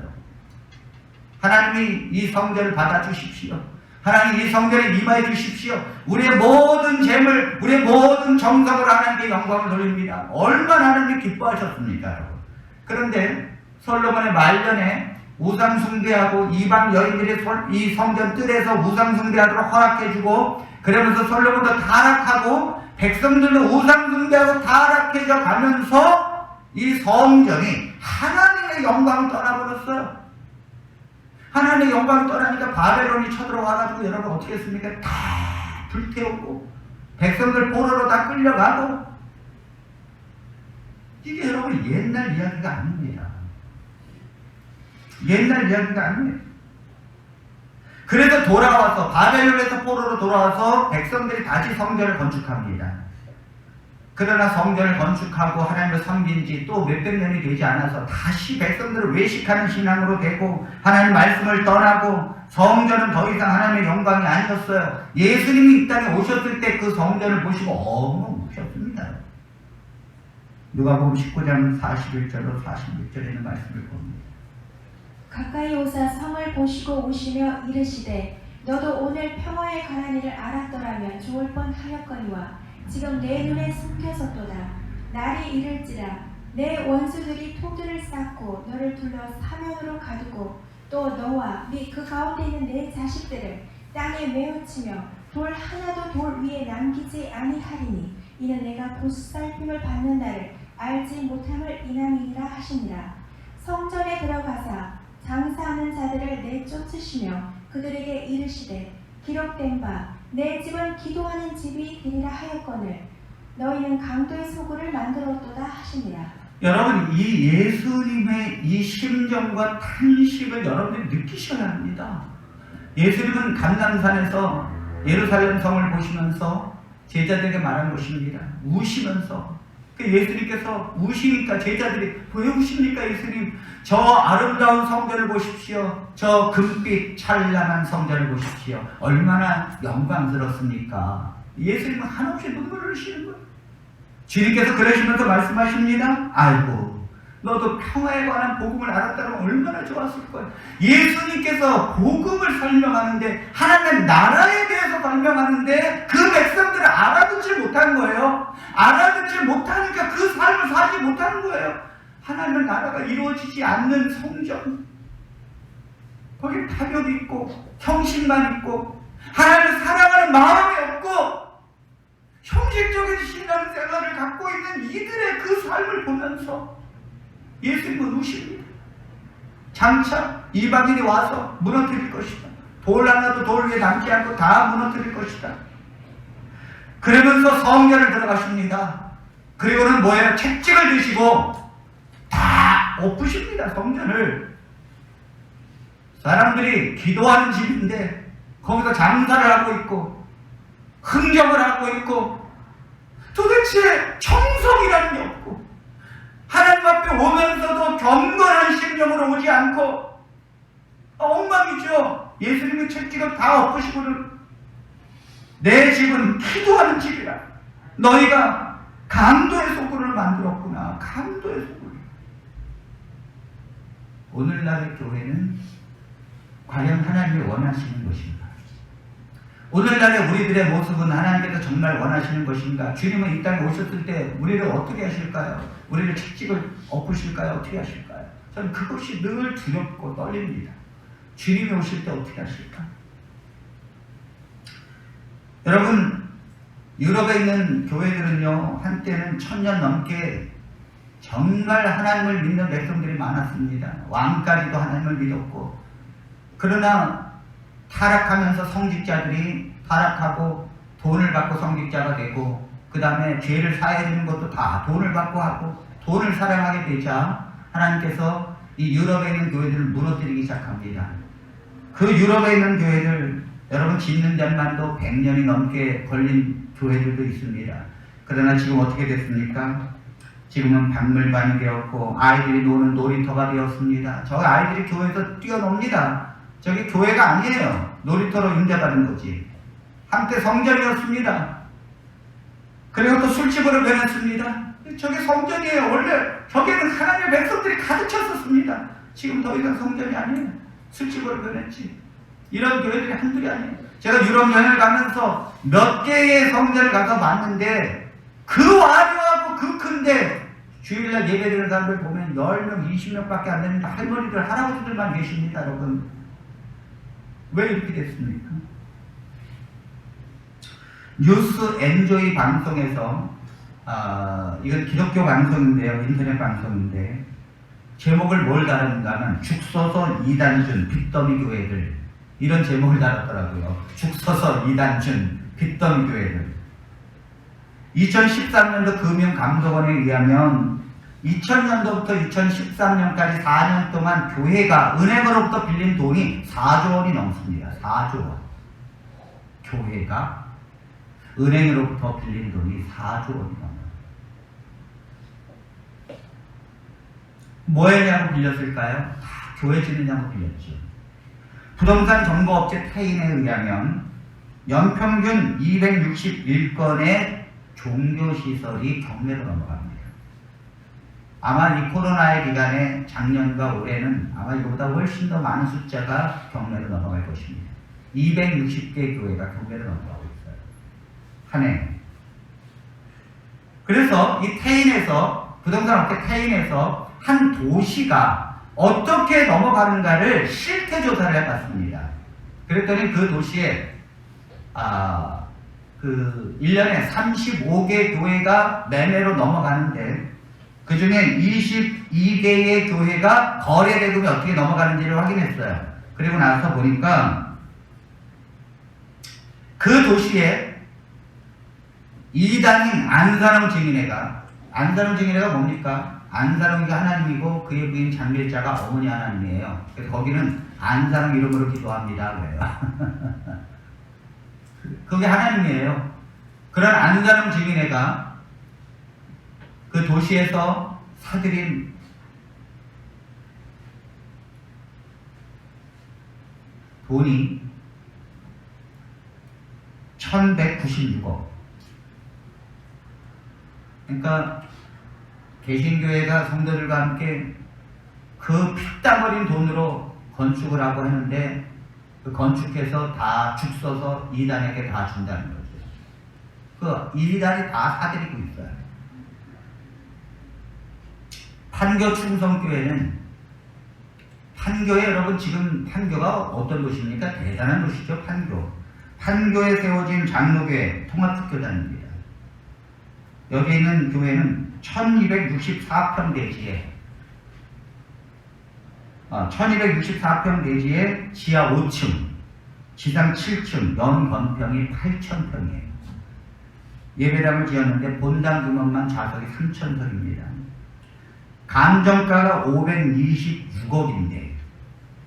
하나님이 이 성전을 받아주십시오. 하나님 이 성전에 임하여 주십시오. 우리의 모든 재물, 우리의 모든 정성으로 하나님께 영광을 돌립니다. 얼마나 하나님이 기뻐하셨습니까, 여러분. 그런데 솔로몬의 말년에 우상 숭배하고 이방 여인들이 이 성전 뜰에서 우상 숭배하도록 허락해주고, 그러면서 솔로몬도 타락하고 백성들도 우상 숭배하고 타락해져 가면서 이 성전이 하나님의 영광을 떠나버렸어요. 하나님의 영광을 떠나니까 바벨론이 쳐들어와가지고 여러분 어떻게 했습니까? 다 불태우고 백성들 포로로 다 끌려가고. 이게 여러분 옛날 이야기가 아닙니다. 옛날 이야기가 아니에요. 그래서 돌아와서 바벨론에서 포로로 돌아와서 백성들이 다시 성전을 건축합니다. 그러나 성전을 건축하고 하나님을 섬긴 지 또 몇백 년이 되지 않아서 다시 백성들을 외식하는 신앙으로 되고 하나님 말씀을 떠나고 성전은 더 이상 하나님의 영광이 아니었어요. 예수님이 이 땅에 오셨을 때 그 성전을 보시고 어머 우셨습니다. 누가복음 19장 41절로 46절에는 말씀을 봅니다. 가까이 오사 성을 보시고 오시며 이르시되 너도 오늘 평화에 관한 일을 알았더라면 좋을 뻔하였거니와 지금 내 눈에 숨겨졌도다. 날이 이를지라 내 원수들이 토들을 쌓고 너를 둘러 사면으로 가두고 또 너와 및 그 가운데 있는 내 자식들을 땅에 메어치며 돌 하나도 돌 위에 남기지 아니하리니 이는 내가 보살핌을 받는 날을 알지 못함을 인함이니라 하시니라. 성전에 들어가사 장사하는 자들을 내쫓으시며 그들에게 이르시되 기록된 바 내 집은 기도하는 집이 되리라 하였거늘 너희는 강도의 소굴을 만들었도다 하시니라. 여러분 이 예수님의 이 심정과 탄식을 여러분들이 느끼셔야 합니다. 예수님은 감람산에서 예루살렘 성을 보시면서 제자들에게 말한 것입니다. 우시면서 예수님께서 우시니까 제자들이 왜 우십니까 예수님? 저 아름다운 성전을 보십시오. 저 금빛 찬란한 성전을 보십시오. 얼마나 영광스럽습니까? 예수님은 한없이 눈물을 흘리시는 거예요. 주님께서 그러시면서 말씀하십니다. 아이고 너도 평화에 관한 복음을 알았다면 얼마나 좋았을 거야. 예수님께서 복음을 설명하는데 하나님의 나라에 대해서 설명하는데 그 백성들을 알아듣지 못한 거예요. 알아듣지 못하니까 그 삶을 살지 못하는 거예요. 하나님의 나라가 이루어지지 않는 성전, 거기 탐욕 있고 형식만 있고 하나님을 사랑하는 마음이 없고 형식적인 신앙생활을 갖고 있는 이들의 그 삶을 보면서 예수님은 우십니다. 장차 이방인이 와서 무너뜨릴 것이다. 돌 하나도 돌 위에 남지 않고 다 무너뜨릴 것이다. 그러면서 성전을 들어가십니다. 그리고는 뭐예요? 채찍을 드시고 다 엎으십니다. 성전을. 사람들이 기도하는 집인데 거기서 장사를 하고 있고 흥정을 하고 있고 도대체 청성이라는 게 없고 하나님 앞에 오면서도 경건한 심령으로 오지 않고 엉망이죠. 예수님의 채찍을 다 엎으시고는 내 집은 기도하는 집이라. 너희가 강도의 소굴을 만들었구나. 강도의 소굴. 오늘날의 교회는 과연 하나님이 원하시는 것인가? 오늘날의 우리들의 모습은 하나님께서 정말 원하시는 것인가? 주님은 이 땅에 오셨을 때 우리를 어떻게 하실까요? 우리를 채찍을 엎으실까요? 어떻게 하실까요? 저는 그것이 늘 두렵고 떨립니다. 주님이 오실 때 어떻게 하실까? 여러분, 유럽에 있는 교회들은요, 한때는 1000년 넘게 정말 하나님을 믿는 백성들이 많았습니다. 왕까지도 하나님을 믿었고, 그러나 타락하면서 성직자들이 타락하고 돈을 받고 성직자가 되고, 그 다음에 죄를 사해주는 것도 다 돈을 받고 하고 돈을 사랑하게 되자 하나님께서 이 유럽에 있는 교회들을 무너뜨리기 시작합니다. 그 유럽에 있는 교회들, 여러분 짓는 데만도 100년이 넘게 걸린 교회들도 있습니다. 그러나 지금 어떻게 됐습니까? 지금은 박물관이 되었고 아이들이 노는 놀이터가 되었습니다. 저 아이들이 교회에서 뛰어놉니다. 저게 교회가 아니에요. 놀이터로 임대받은 거지. 한때 성전이었습니다. 그리고 또 술집으로 변했습니다. 저게 성전이에요. 원래 저기에는 하나님의 백성들이 가득 찼었습니다. 지금 더 이상 성전이 아니에요. 술집으로 변했지. 이런 교회들이 한둘이 아니에요. 제가 유럽 여행을 가면서 몇 개의 성전을 가서 봤는데 그 화려하고 그 큰데 주일날 예배드리는 사람들 보면 10명, 20명밖에 안 되는 할머니들, 할아버지들만 계십니다, 여러분. 왜 이렇게 됐습니까? 뉴스 엔조이 방송에서 이건 기독교 방송인데요, 인터넷 방송인데 제목을 뭘 달았는가 하면 죽서서 이단준 빚더미 교회들, 이런 제목을 달았더라고요. 죽서서 이단준 빚더미 교회들. 2013년도 금융감독원에 의하면 2000년도부터 2013년까지 4년 동안 교회가 은행으로부터 빌린 돈이 4조 원이 넘습니다. 4조 원. 교회가 은행으로부터 빌린 돈이 4조 원이 넘어요. 뭐 했냐고 빌렸을까요? 다 교회 짓느냐고 빌렸죠. 부동산 정보업체 태인에 의하면 연평균 261건의 종교시설이 경매로 넘어갑니다. 아마 이 코로나의 기간에 작년과 올해는 아마 이보다 훨씬 더 많은 숫자가 경매로 넘어갈 것입니다. 260개 교회가 경매로 넘어가고 있어요. 한 해. 그래서 이 태인에서, 부동산 업계 태인에서 한 도시가 어떻게 넘어가는가를 실태 조사를 해봤습니다. 그랬더니 그 도시에 1년에 35개 교회가 매매로 넘어가는데 그 중에 22개의 교회가 거래 대금이 어떻게 넘어가는지를 확인했어요. 그리고 나서 보니까 그 도시에 이단인 안산홍 증인회가 뭡니까? 안산홍이가 하나님이고 그의 부인 장밀자가 어머니 하나님이에요. 그래서 거기는 안산홍 이름으로 기도합니다. 그래요. 그게 하나님이에요. 그런 안산홍 증인회가 그 도시에서 사들인 돈이 1196억. 그러니까 개신교회가 성도들과 함께 그 피땀 흘린 돈으로 건축을 하고 했는데 그 건축해서 다 죽서서 이단에게 다 준다는 거죠. 그 이단이 다 사들이고 있어요. 판교 충성교회는, 판교에 여러분 지금 판교가 어떤 도시입니까? 대단한 도시죠, 판교. 판교에 세워진 장로교회 통합특교단입니다. 여기 있는 교회는 1264평 대지에 1264평 대지에 지하 5층, 지상 7층, 연 건평이 8,000평이에요. 예배당을 지었는데 본당 규모만 좌석이 3,000석입니다. 감정가가 526억인데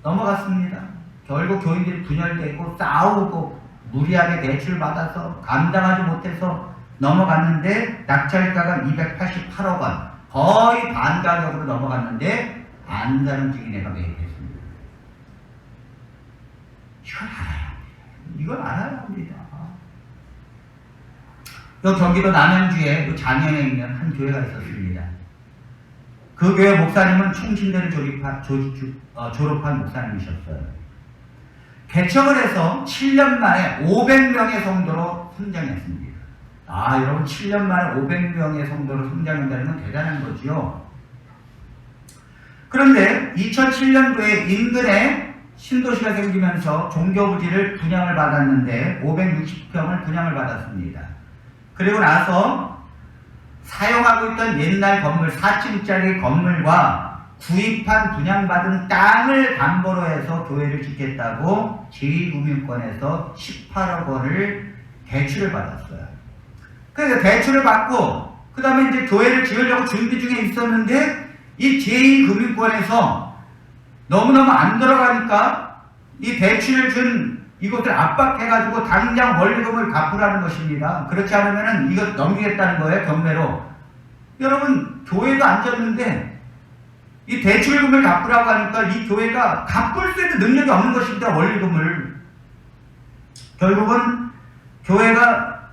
넘어갔습니다. 결국 교인들이 분열되고 싸우고 무리하게 대출받아서 감당하지 못해서 넘어갔는데 낙찰가가 288억 원, 거의 반 가격으로 넘어갔는데 안산홍 증인회가 매입했습니다. 이걸 알아야 합니다. 또 경기도 남양주에 장현에 있는 한 교회가 있었습니다. 그 교회 목사님은 총신대를 졸업한 목사님이셨어요. 개척을 해서 7년 만에 500명의 성도로 성장했습니다. 여러분 7년 만에 500명의 성도로 성장한다는 건 대단한 거죠. 그런데 2007년도에 인근에 신도시가 생기면서 종교부지를 분양을 받았는데 560평을 분양을 받았습니다. 그리고 나서 사용하고 있던 옛날 건물 4층짜리 건물과 구입한 분양받은 땅을 담보로 해서 교회를 짓겠다고 제2금융권에서 18억 원을 대출을 받았어요. 그래서 대출을 받고 그 다음에 이제 교회를 지으려고 준비 중에 있었는데 이 제2금융권에서 너무너무 안 들어가니까 이 대출을 준 이것을 압박해가지고 당장 원리금을 갚으라는 것입니다. 그렇지 않으면 이거 넘기겠다는 거예요, 경매로. 여러분, 교회도 안 졌는데 이 대출금을 갚으라고 하니까 이 교회가 갚을 수 있는 능력이 없는 것입니다, 원리금을. 결국은 교회가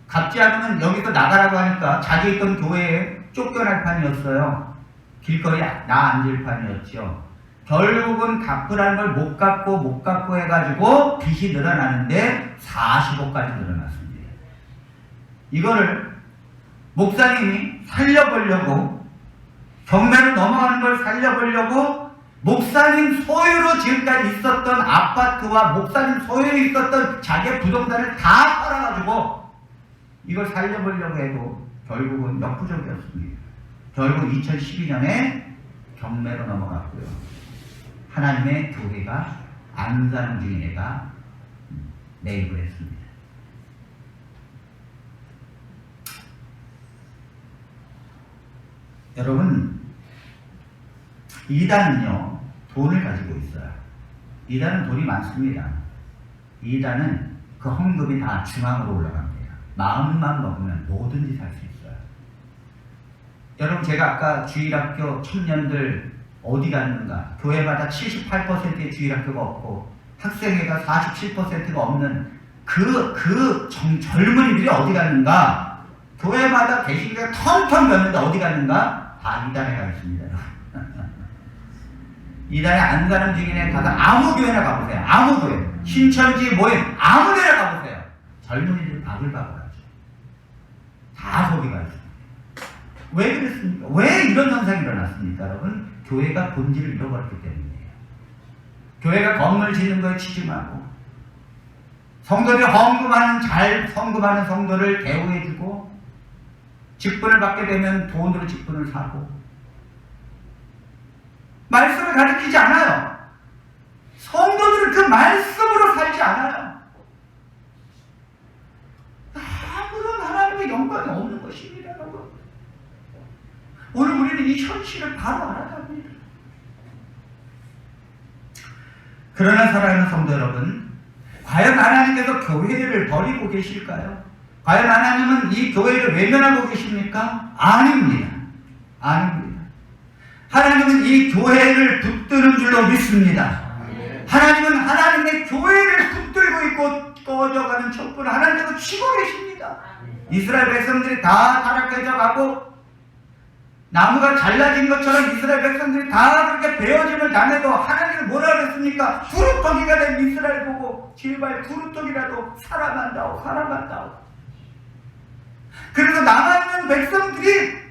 갚지 않으면 여기서 나가라고 하니까 자기 있던 교회에 쫓겨날 판이었어요. 길거리에 나 앉을 판이었죠. 결국은 갚으라는 걸 못 갚고 해가지고 빚이 늘어나는데 40억까지 늘어났습니다. 이거를 목사님이 살려보려고, 경매로 넘어가는 걸 살려보려고 목사님 소유로 지금까지 있었던 아파트와 목사님 소유에 있었던 자기 부동산을 다 팔아가지고 이걸 살려보려고 해도 결국은 역부족이었습니다. 결국 2012년에 경매로 넘어갔고요. 하나님의 교회가 안사람 증인회가 매입을 했습니다. 여러분, 이단은요 돈을 가지고 있어요. 이단은 돈이 많습니다. 이단은 그 헌금이 다 중앙으로 올라갑니다. 마음만 먹으면 뭐든지 살 수 있어요. 여러분, 제가 아까 주일학교 청년들 어디 갔는가, 교회마다 78%의 주일학교가 없고 학생회가 47%가 없는 그 젊은이들이 어디 갔는가, 교회마다 개신교가 텅텅 비었는데 어디 갔는가, 다 이단에 가 있습니다. 이단에 안사람 증인에 가서 아무 교회나 가보세요. 아무 교회, 신천지 모임 아무 데나 가보세요. 젊은이들이 바글바글하죠. 다 거기 가 있습니다. 왜 그랬습니까? 왜 이런 현상이 일어났습니까? 여러분, 교회가 본질을 잃어버렸기 때문이에요. 교회가 건물 짓는 거에 치중하고, 성도들이 잘 헌금하는 성도를 대우해주고, 직분을 받게 되면 돈으로 직분을 사고, 말씀을 가르치지 않아요. 성도들은 그 말씀으로 살지 않아요. 아무런 하나님의 영광이 없는 것입니다, 여러분. 오늘 우리는 이 현실을 바로 알아야 합니다. 그러나 사랑하는 성도 여러분, 과연 하나님께서 교회를 버리고 계실까요? 과연 하나님은 이 교회를 외면하고 계십니까? 아닙니다. 아닙니다. 하나님은 이 교회를 붙드는 줄로 믿습니다. 하나님은 하나님의 교회를 붙들고 있고 꺼져가는 촛불을 하나님께서 치고 계십니다. 이스라엘 백성들이 다 타락해져 가고 나무가 잘라진 것처럼 이스라엘 백성들이 다 그렇게 베어짐을 당해도 하나님은 뭐라 그랬습니까? 구루터기가 된 이스라엘 보고 제발 구루터기라도 살아간다오. 그래서 남아있는 백성들이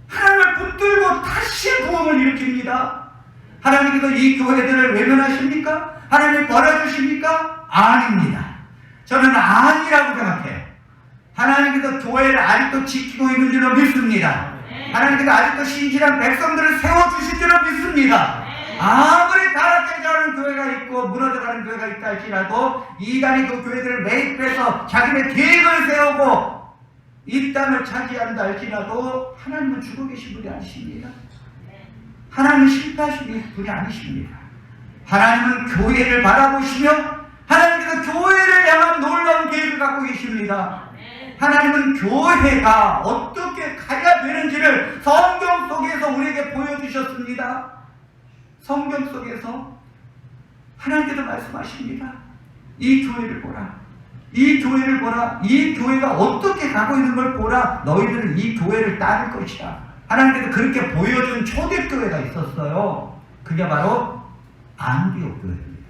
하나님을 붙들고 다시 부흥을 일으킵니다. 하나님께서 이 교회들을 외면하십니까? 하나님 버려주십니까? 아닙니다. 저는 아니라고 생각해요. 하나님께서 교회를 아직도 지키고 있는 줄로 믿습니다. 하나님께서 아직도 신실한 백성들을 세워주신 줄로 믿습니다. 아무리 타락해져가는 교회가 있고 무너져가는 교회가 있다 할지라도 이단이 그 교회들을 매입해서 자기네 계획을 세우고 이 땅을 차지한다 할지라도 하나님은 죽어 계신 분이 아니십니다. 하나님은 실패하신 분이 아니십니다. 하나님은 교회를 바라보시며 하나님께서 교회를 향한 놀라운 계획을 갖고 계십니다. 하나님은 교회가 어떻게 가야 되는지를 성경 속에서 우리에게 보여주셨습니다. 성경 속에서 하나님께서 말씀하십니다. 이 교회를 보라. 이 교회를 보라. 이 교회가 어떻게 가고 있는 걸 보라. 너희들은 이 교회를 따를 것이다. 하나님께서 그렇게 보여준 초대교회가 있었어요. 그게 바로 안디옥 교회입니다.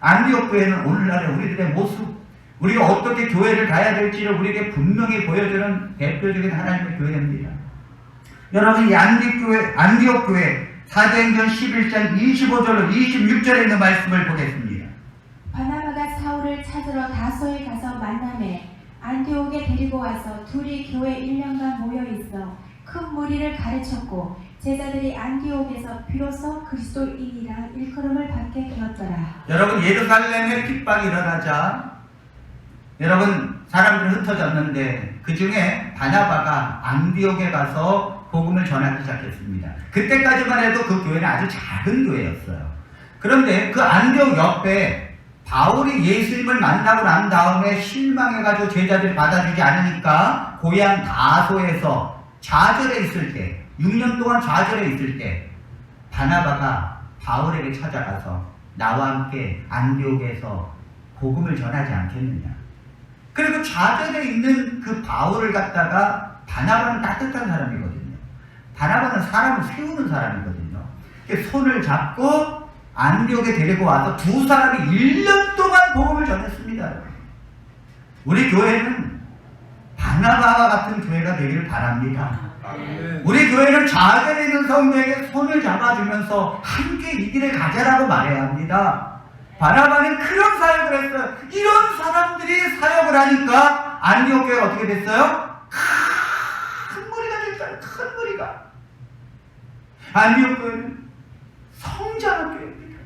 안디옥 교회는 오늘날의 우리들의 모습, 우리가 어떻게 교회를 가야 될지를 우리에게 분명히 보여주는 대표적인 하나님의 교회입니다. 여러분, 이 안디옥 교회 사도행전 11장 25절로 26절에 있는 말씀을 보겠습니다. 바나바가 사울을 찾으러 다소에 가서 만나매 안디옥에 데리고 와서 둘이 교회 1년간 모여 있어 큰 무리를 가르쳤고 제자들이 안디옥에서 비로소 그리스도인이라 일컬음을 받게 되었더라. 여러분, 예루살렘에 핍박이 일어나자 여러분 사람들이 흩어졌는데 그 중에 바나바가 안디옥에 가서 복음을 전하기 시작했습니다. 그때까지만 해도 그 교회는 아주 작은 교회였어요. 그런데 그 안디옥 옆에 바울이 예수님을 만나고 난 다음에 실망해가지고 제자들이 받아주지 않으니까 고향 다소에서 좌절해 있을 때, 6년 동안 좌절해 있을 때 바나바가 바울에게 찾아가서 나와 함께 안디옥에서 복음을 전하지 않겠느냐. 그리고 좌절해 있는 그 바울을 갖다가 바나바는 따뜻한 사람이거든요. 바나바는 사람을 세우는 사람이거든요. 손을 잡고 안디옥에 데리고 와서 두 사람이 1년 동안 복음을 전했습니다. 우리 교회는 바나바와 같은 교회가 되기를 바랍니다. 우리 교회는 좌절에 있는 성도에게 손을 잡아주면서 함께 이 길을 가자라고 말해야 합니다. 바나바는 그런 사역을 했어요. 이런 사람들이 사역을 하니까 안디옥 교회가 어떻게 됐어요? 큰 무리가 됐어요. 큰 무리가. 안디옥 교회는 성장한 교회입니다.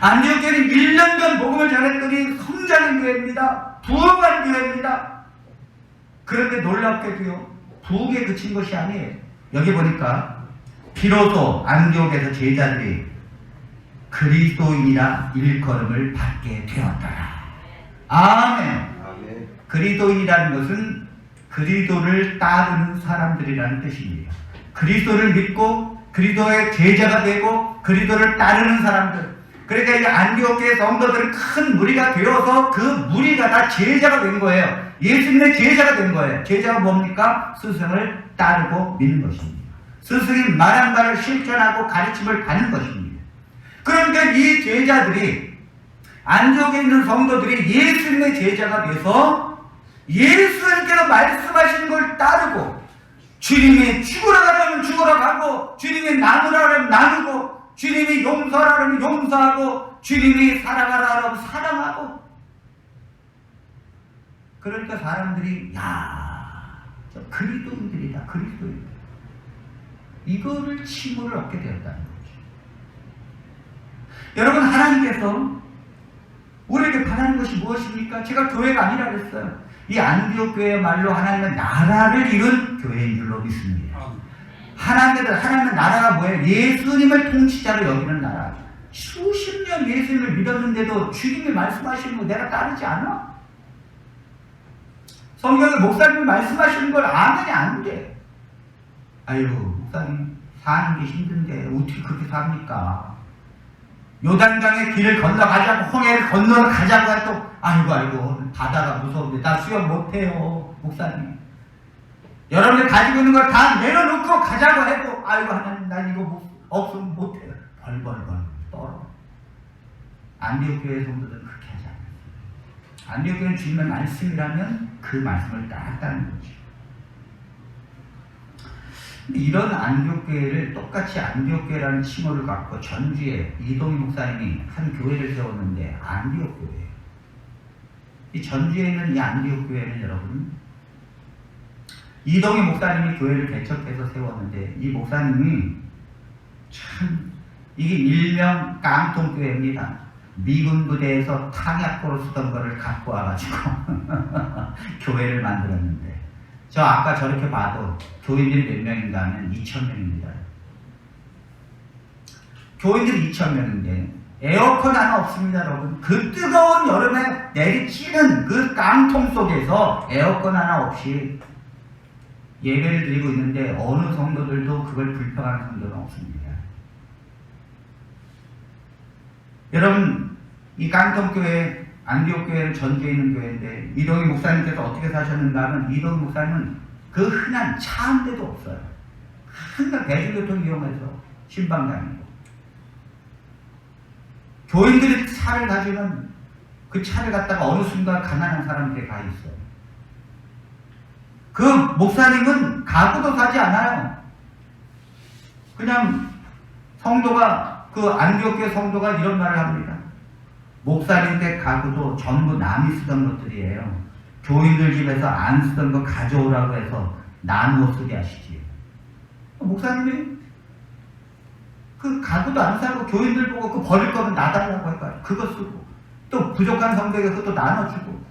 안디옥 교회는 1년간 복음을 전했더니 성장한 교회입니다. 부흥한 교회입니다. 그런데 놀랍게도요, 부흥에 그친 것이 아니에요. 여기 보니까 비로소 안디옥에서 제자들이 그리스도인이라 일컬음을 받게 되었더라. 아멘. 그리스도인이라는 것은 그리스도를 따르는 사람들이라는 뜻입니다. 그리스도를 믿고 그리스도의 제자가 되고 그리스도를 따르는 사람들. 그러니까 이 안디옥 교회 성도들은 큰 무리가 되어서 그 무리가 다 제자가 된 거예요. 예수님의 제자가 된 거예요. 제자가 뭡니까? 스승을 따르고 믿는 것입니다. 스승이 말한 바를 실천하고 가르침을 받는 것입니다. 그러니까 이 제자들이, 안디옥에 있는 성도들이 예수님의 제자가 돼서 예수님께서 말씀하시는 걸 따르고, 주님이 죽으라 하면 죽으라 하고, 주님이 나누라 하면 나누고, 주님이 용서하라 하면 용서하고, 주님이 사랑하라 하면 사랑하고. 그러니까 사람들이 저 그리스도인들이다, 그리스도인들. 이거를 칭호를 얻게 되었다는 거죠. 여러분, 하나님께서 우리에게 바라는 것이 무엇입니까? 제가 교회가 아니라 그랬어요. 이 안디옥 교회의 말로 하나님은 나라를 이룬 교회인 줄로 믿습니다. 하나님의 나라가 뭐예요? 예수님을 통치자로 여기는 나라. 수십 년 예수님을 믿었는데도 주님이 말씀하시는 거 내가 따르지 않아? 성경에 목사님이 말씀하시는 걸 아멘이 안 돼. 아유, 목사님 사는 게 힘든데 어떻게 그렇게 삽니까? 요단강의 길을 건너가자고, 홍해를 건너가자고 해도 아이고 바다가 무서운데 나 수영 못해요, 목사님. 여러분들 가지고 있는 걸 다 내려놓고 가자고 해도 아이고 하나님 나 이거 없으면 못해요. 벌벌벌 떨어. 안디옥 교회 성도들은 그렇게 하지 않아요. 안디옥 교회는 주님의 말씀이라면 그 말씀을 따랐다는 거죠. 근데 이런 안디옥 교회를 똑같이 안디옥 교회라는 칭호를 갖고 전주에 이동희 목사님이 한 교회를 세웠는데 안디옥 교회예요. 이 전주에 있는 이 안디옥 교회는 여러분, 이동희 목사님이 교회를 개척해서 세웠는데 이 목사님이 참, 이게 일명 깡통교회입니다. 미군 부대에서 탄약고로 쓰던 거를 갖고 와가지고 교회를 만들었는데, 저 아까 저렇게 봐도 교인들이 몇 명인가 하면 2,000명입니다. 교인들이 2,000명인데 에어컨 하나 없습니다, 여러분. 그 뜨거운 여름에 내리치는 그 깡통 속에서 에어컨 하나 없이 예배를 드리고 있는데 어느 성도들도 그걸 불평하는 성도는 없습니다. 여러분, 이 깡통교회, 안디옥 교회는 전주에 있는 교회인데 이동희 목사님께서 어떻게 사셨는가 하면, 이동희 목사님은 그 흔한 차 한 대도 없어요. 항상 대중교통 이용해서 신방 다니고, 교인들이 차를 가지면 그 차를 갖다가 어느 순간 가난한 사람들이 가 있어요. 그 목사님은 가구도 사지 않아요. 그냥 성도가, 그 안디옥 교회 성도가 이런 말을 합니다. 목사님 댁 가구도 전부 남이 쓰던 것들이에요. 교인들 집에서 안 쓰던 거 가져오라고 해서 나누어 쓰게 하시지. 목사님이 그 가구도 안 사고 교인들 보고 그 버릴 거면 놔달라고 할까요? 그거 쓰고, 또 부족한 성도에게 그것도 나눠주고.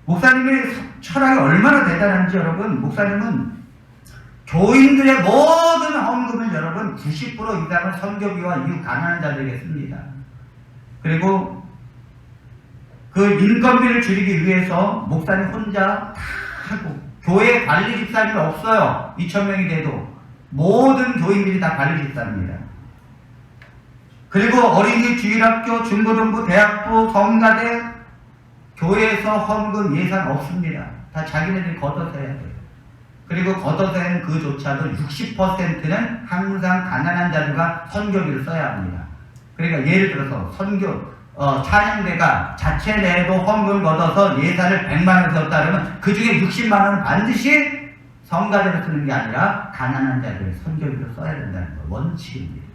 목사님의 철학이 얼마나 대단한지 여러분, 목사님은 교인들의 모든 헌금을 여러분 90% 이상을 선교비와 이웃 가난한 자들에게 씁니다. 그리고 그 인건비를 줄이기 위해서 목사님 혼자 다 하고, 교회 관리 집사님이 없어요. 2,000명이 돼도 모든 교인들이 다 관리 집사입니다. 그리고 어린이 주일학교, 중고등부, 대학부, 성가대, 교회에서 헌금 예산 없습니다. 다 자기네들이 걷어서 해야 돼요. 그리고 겉옷엔 그조차도 60%는 항상 가난한 자들과 선교비를 써야 합니다. 그러니까 예를 들어서 찬양대가 자체 내에도 헌금을 걷어서 예산을 100만 원 썼다 그러면 그 중에 60만 원은 반드시 성가대로 쓰는 게 아니라 가난한 자들 선교비로 써야 된다는 거 원칙입니다.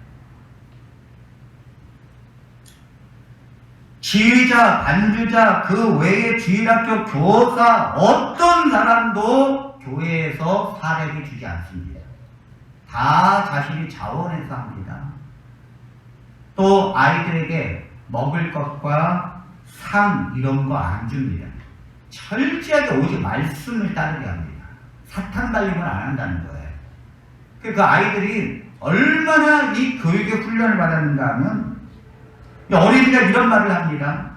지휘자, 반주자, 그 외에 주일학교 교사 어떤 사람도 교회에서 사례를 주지 않습니다. 다 자신이 자원해서 합니다. 또 아이들에게 먹을 것과 상 이런 거 안 줍니다. 철저하게 오직 말씀을 따르게 합니다. 사탕 발림을 안 한다는 거예요. 그 아이들이 얼마나 이 교육의 훈련을 받았는가 하면 어린이가 이런 말을 합니다.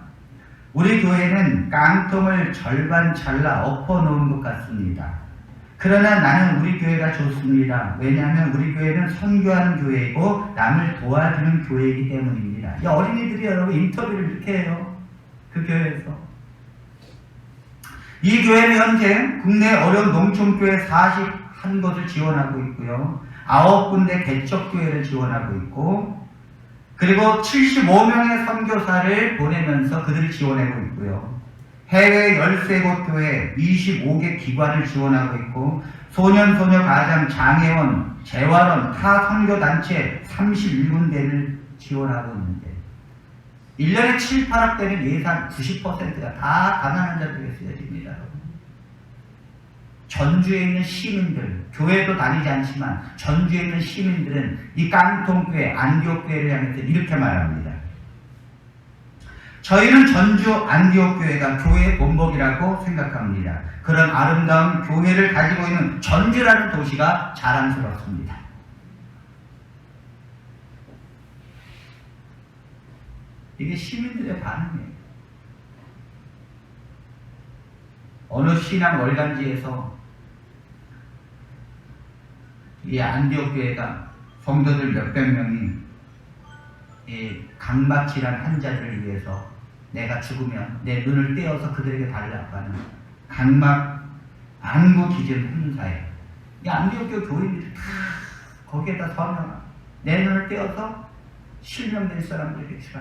우리 교회는 깡통을 절반 잘라 엎어놓은 것 같습니다. 그러나 나는 우리 교회가 좋습니다. 왜냐하면 우리 교회는 선교하는 교회이고 남을 도와주는 교회이기 때문입니다. 이 어린이들이 여러분 인터뷰를 이렇게 해요. 그 교회에서. 이 교회는 현재 국내 어려운 농촌교회 41곳을 지원하고 있고요. 9군데 개척교회를 지원하고 있고 그리고 75명의 선교사를 보내면서 그들을 지원하고 있고요. 해외 13곳 교회 25개 기관을 지원하고 있고 소년, 소녀, 가장, 장애원, 재활원, 타 선교단체 31군데를 지원하고 있는데 1년에 7, 8억 되는 예산 90%가 다 가난한 자들에게 쓰여집니다. 전주에 있는 시민들, 교회도 다니지 않지만 전주에 있는 시민들은 이 깡통교회, 안디옥교회를 향해서 이렇게 말합니다. 저희는 전주 안디옥교회가 교회의 본복이라고 생각합니다. 그런 아름다운 교회를 가지고 있는 전주라는 도시가 자랑스럽습니다. 이게 시민들의 반응이에요. 어느 신앙 월간지에서 이 안디옥교회가 성도들 몇백 명이 이 강박질환 환자들을 위해서 내가 죽으면 내 눈을 떼어서 그들에게 달라고 하는 강막 안구 기증 행사에 이 안디옥교회 교인들이 다 거기에다 서면 내 눈을 떼어서 실명될 사람들에게 주라.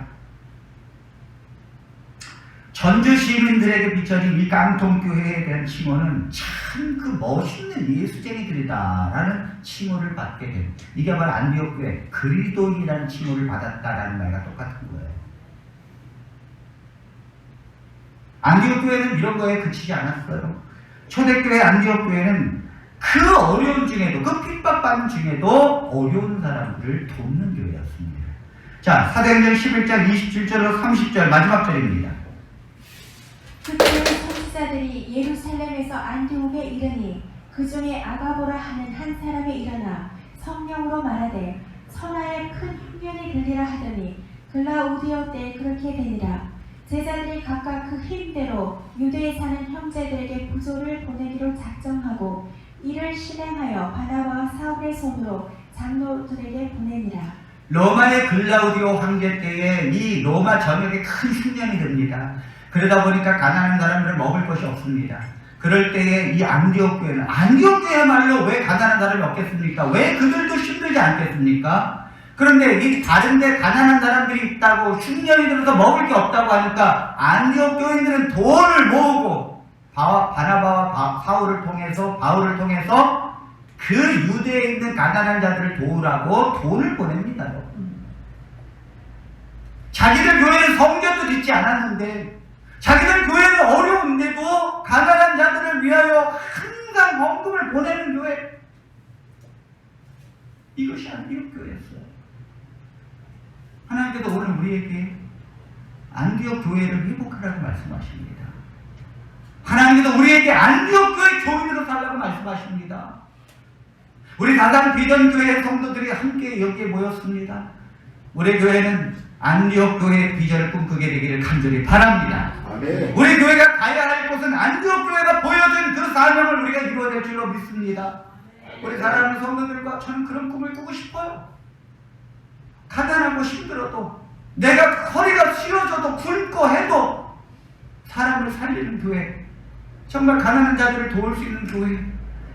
전주 시민들에게 비춰진 이 깡통교회에 대한 칭호는 참 그 멋있는 예수쟁이들이다라는 칭호를 받게 됩니다. 이게 바로 안디옥교회 그리스도인이라는 칭호를 받았다라는 말과 똑같은 거예요. 안디옥교회는 이런 거에 그치지 않았어요. 초대교회 안디옥교회는 그 어려운 중에도 그 핍박받는 중에도 어려운 사람들을 돕는 교회였습니다. 자, 사도행전 11장 27절로 30절 마지막 절입니다. 그때 선지자들이 예루살렘에서 안디옥에 이르니 그 중에 아가보라 하는 한 사람이 일어나 성령으로 말하되 천하에 큰 흉년이 들리라 하더니 글라우디오 때 그렇게 되니라. 제자들이 각각 그 힘대로 유대에 사는 형제들에게 부조를 보내기로 작정하고 이를 실행하여 바나바와 사울의 손으로 장로들에게 보내니라. 로마의 글라우디오 황제 때에 이 로마 전역에 큰 흉년이 듭니다. 그러다 보니까 가난한 사람들은 먹을 것이 없습니다. 그럴 때에 이 안디옥교회는 안디옥교회야말로 왜 가난한 사람이 없겠습니까? 왜 그들도 힘들지 않겠습니까? 그런데 이 다른데 가난한 사람들이 있다고 흉년이 들어서 먹을 게 없다고 하니까 안디옥 교인들은 돈을 모으고 바나바와 바울을 통해서 그 유대에 있는 가난한 자들을 도우라고 돈을 보냅니다. 자기들 교회는 성전도 짓지 않았는데 자기들 교회는 어려운데도 가난한 자들을 위하여 항상 헌금을 보내는 교회, 이것이 안디옥 교회였어요. 하나님께서 오늘 우리에게 안디옥 교회를 회복하라고 말씀하십니다. 하나님께서 우리에게 안디옥 교회 교인으로 살라고 말씀하십니다. 우리 다산 비전교회 성도들이 함께 여기에 모였습니다. 우리 교회는 안디옥 교회의 비전을 꿈꾸게 되기를 간절히 바랍니다. 아멘. 우리 교회가 가야 할 곳은 안디옥 교회가 보여준 그 사명을 우리가 이루어낼 줄로 믿습니다. 우리 사랑하는 성도들과 저는 그런 꿈을 꾸고 싶어요. 가난하고 힘들어도 내가 허리가 휘어져도 굶고 해도 사람을 살리는 교회, 정말 가난한 자들을 도울 수 있는 교회,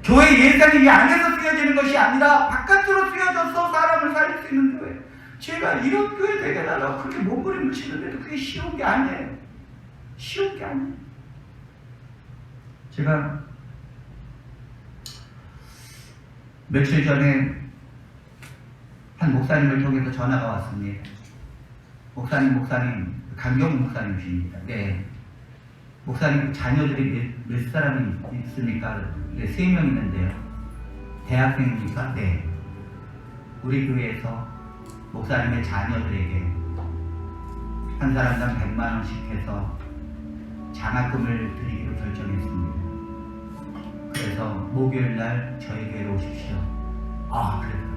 교회 예산이 이 안에서 쓰여지는 것이 아니라 바깥으로 쓰여져서 사람을 살릴 수 있는 교회. 제가 이런 교회 되게 달라고 그렇게 몸부림을 치는데도 그게 쉬운 게 아니에요. 쉬운 게 아니에요. 제가 며칠 전에 한 목사님을 통해서 전화가 왔습니다. 목사님, 강경 목사님이십니다. 네. 목사님 자녀들이 몇 사람이 있습니까? 네, 3명 있는데요. 대학생입니까? 네. 우리 교회에서 목사님의 자녀들에게 한 사람당 100만 원씩 해서 장학금을 드리기로 결정했습니다. 그래서 목요일 날 저희 교회로 오십시오. 아, 그래요.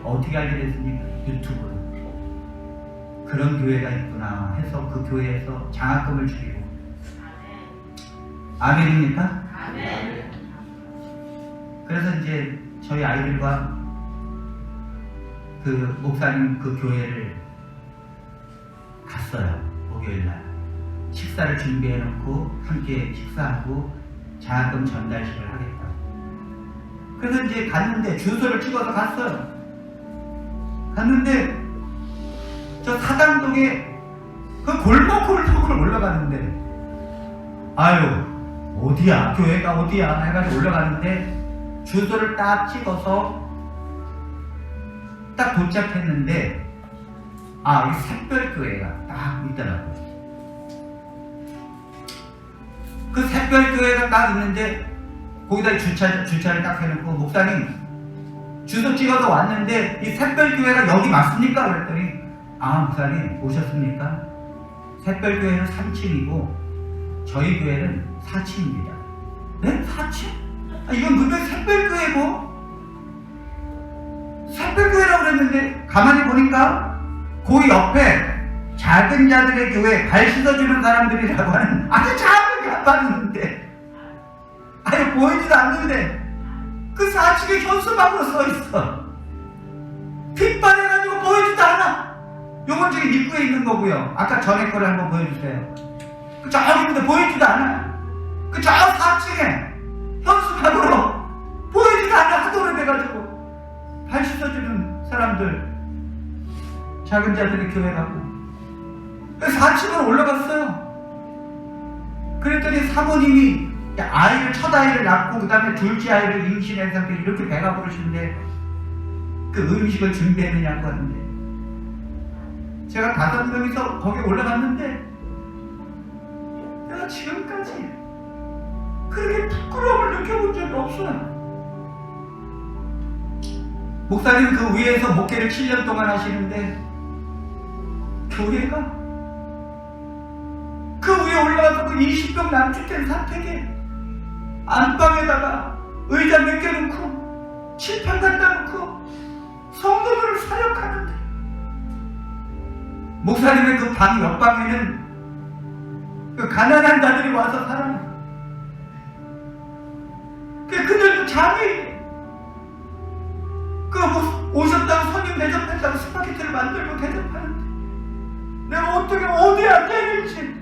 어떻게 알게 됐습니까? 유튜브로. 그런 교회가 있구나 해서 그 교회에서 장학금을 주기로. 아멘입니까? 아멘. 그래서 이제 저희 아이들과 그 목사님 그 교회를 갔어요. 목요일날 식사를 준비해놓고 함께 식사하고 장학금 전달식을 하겠다. 그래서 이제 갔는데 주소를 찍어서 갔어요. 갔는데 저 사당동에 그 골목을 올라가는데, 아유 어디야, 교회가 어디야 해가지고 올라가는데 주소를 딱 찍어서 딱 도착했는데, 아, 이 샛별교회가 딱 있더라고요. 그 샛별교회가 딱 있는데 거기다 주차를 딱 해놓고, 목사님 주소 찍어서 왔는데 이 샛별교회가 여기 맞습니까? 그랬더니, 아, 목사님 오셨습니까? 샛별교회는 3층이고 저희 교회는 4층입니다. 네? 4층? 아, 이건 분명히 샛별교회고 샛별교회라고 그랬는데, 가만히 보니까 그 옆에 작은 자들의 교회 발 씻어주는 사람들이라고 하는 아주 작은 간판이 있는데, 아니 보이지도 않는데 그 4층에 현수막으로 써있어. 핏발해가지고 보이지도 않아. 요건 지금 입구에 있는 거고요. 아까 전에 거를 한번 보여주세요. 그 저기 있는데 보이지도 않아. 그 저 4층에 현수막으로 보이지도 않아. 하도 오래돼가지고. 발 씻어주는 사람들, 작은 자들의 교회 가고. 4층으로 올라갔어요. 그랬더니 사모님이 첫 아이를 낳고 그 다음에 둘째 아이를 임신한 상태, 이렇게 배가 부르시는데 그 음식을 준비했느냐고 하는데, 제가 5명이서 거기 올라갔는데 내가 지금까지 그렇게 부끄러움을 느껴본 적이 없어요. 목사님 그 위에서 목회를 7년 동안 하시는데, 교회가 그 위에 올라가서 그 20평 남주택 사택에 안방에다가 의자 몇 개 놓고 칠판 갖다 놓고 성도들을 사역하는데, 목사님의 그 방 옆방에는 그 가난한 자들이 와서 살아요. 그들도 장애인, 오셨다고 손님 대접했다고 스파게티를 만들고 대접하는데, 내가 어떻게 어디에 앉아야 될지,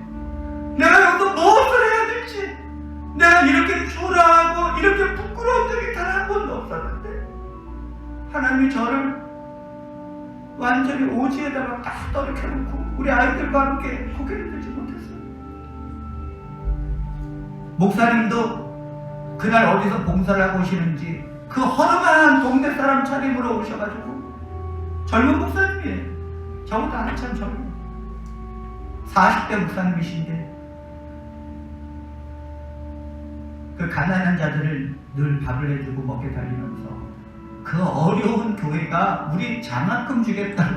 내가 여기서 무엇을 해야 될지, 내가 이렇게 초라하고 이렇게 부끄러운 적이 단 한 번도 없었는데, 하나님이 저를 완전히 오지에다가 딱 떨어뜨려놓고 우리 아이들과 함께 고개를 들지 못했어요. 목사님도 그날 어디서 봉사를 하고 오시는지 그 허름한 동네 사람 차림으로 오셔가지고, 젊은 목사님이에요. 저보다 한참 젊은 40대 목사님이신데, 그 가난한 자들을 늘 밥을 해주고 먹게 달리면서 그 어려운 교회가 우리 장학금 주겠다고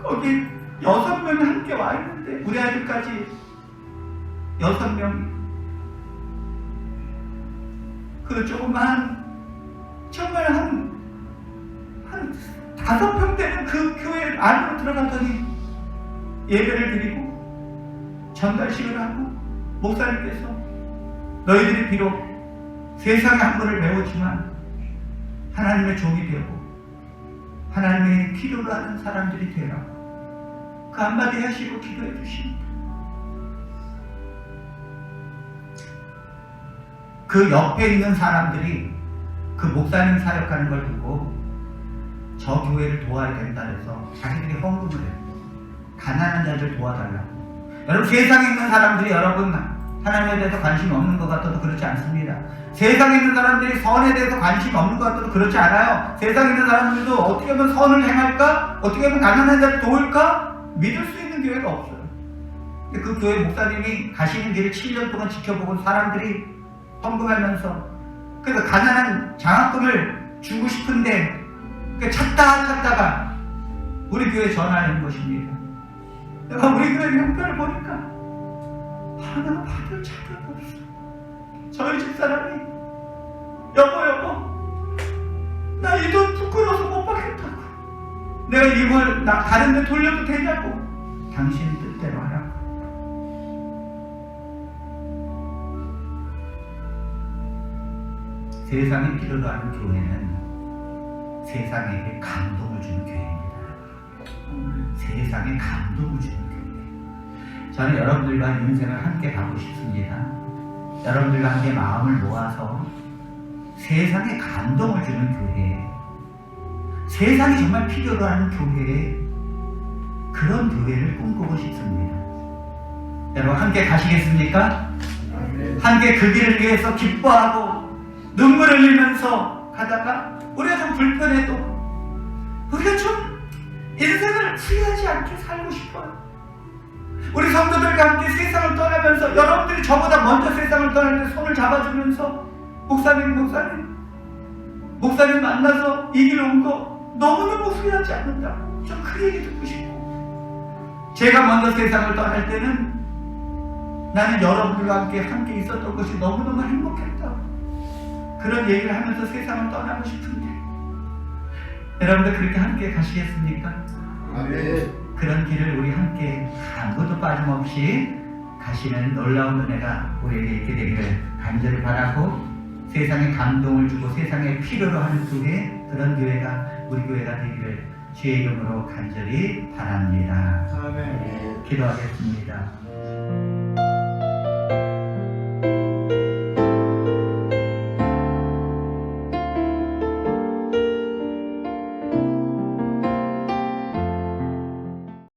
거기 6명이 함께 와 있는데, 우리 아들까지 6명, 그 조그만 정말 한 5평 되는 그 교회 안으로 들어갔더니 예배를 드리고 전달식을 하고, 목사님께서 너희들이 비록 세상의 학문을 배웠지만 하나님의 종이 되고 하나님의 필요로 하는 사람들이 되라고 그 한마디 하시고 기도해 주십니다. 그 옆에 있는 사람들이 그 목사님 사역하는 걸 보고 저 교회를 도와야 된다 해서 자기들이 헌금을 해요. 가난한 자들 도와달라고. 여러분, 세상에 있는 사람들이 여러분 하나님에 대해서 관심이 없는 것 같아도 그렇지 않습니다. 세상에 있는 사람들이 선에 대해서 관심이 없는 것 같아도 그렇지 않아요. 세상에 있는 사람들도 어떻게 하면 선을 행할까? 어떻게 하면 가난한 자를 도울까? 믿을 수 있는 교회가 없어요. 근데 그 교회 목사님이 가시는 길을 7년 동안 지켜보고 사람들이 헌금하면서 그래서 가난한 장학금을 주고 싶은데 찾다가 우리 교회 전화하는 것입니다. 내가 우리 교회 형편을 보니까 하나가 받을 자료가 없어. 저희 집사람이 여보 나 이 돈 부끄러워서 못 받겠다고. 내가 이걸 다른 데 돌려도 되냐고. 당신 뜻대로 하라고. 세상이 필요로 하는 교회는 세상에게 감동을 주는 교회입니다. 세상에 감동을 주는 교회. 저는 여러분들과 인생을 함께 가고 싶습니다. 여러분들과 함께 마음을 모아서 세상에 감동을 주는 교회, 세상이 정말 필요로 하는 교회, 그런 교회를 꿈꾸고 싶습니다. 여러분 함께 가시겠습니까? 함께 그 길을 위해서 기뻐하고 눈물을 흘리면서 가다가 우리가 좀 불편해도 우리가 좀 인생을 후회하지 않게 살고 싶어요. 우리 성도들과 함께 세상을 떠나면서 여러분들이 저보다 먼저 세상을 떠날 때 손을 잡아주면서 목사님 만나서 이 길 온 거 너무너무 후회하지 않는다고 좀 그 얘기 듣고 싶고, 제가 먼저 세상을 떠날 때는 나는 여러분들과 함께 있었던 것이 너무너무 행복했다고 그런 얘기를 하면서 세상을 떠나고 싶은데, 여러분들 그렇게 함께 가시겠습니까? 아멘. 그런 길을 우리 함께 아무것도 빠짐없이 가시는 놀라운 은혜가 우리에게 있게 되기를 간절히 바라고, 세상에 감동을 주고 세상에 필요로 하는 교회, 그런 교회가 우리 교회가 되기를 주의 이름으로 간절히 바랍니다. 아멘. 기도하겠습니다.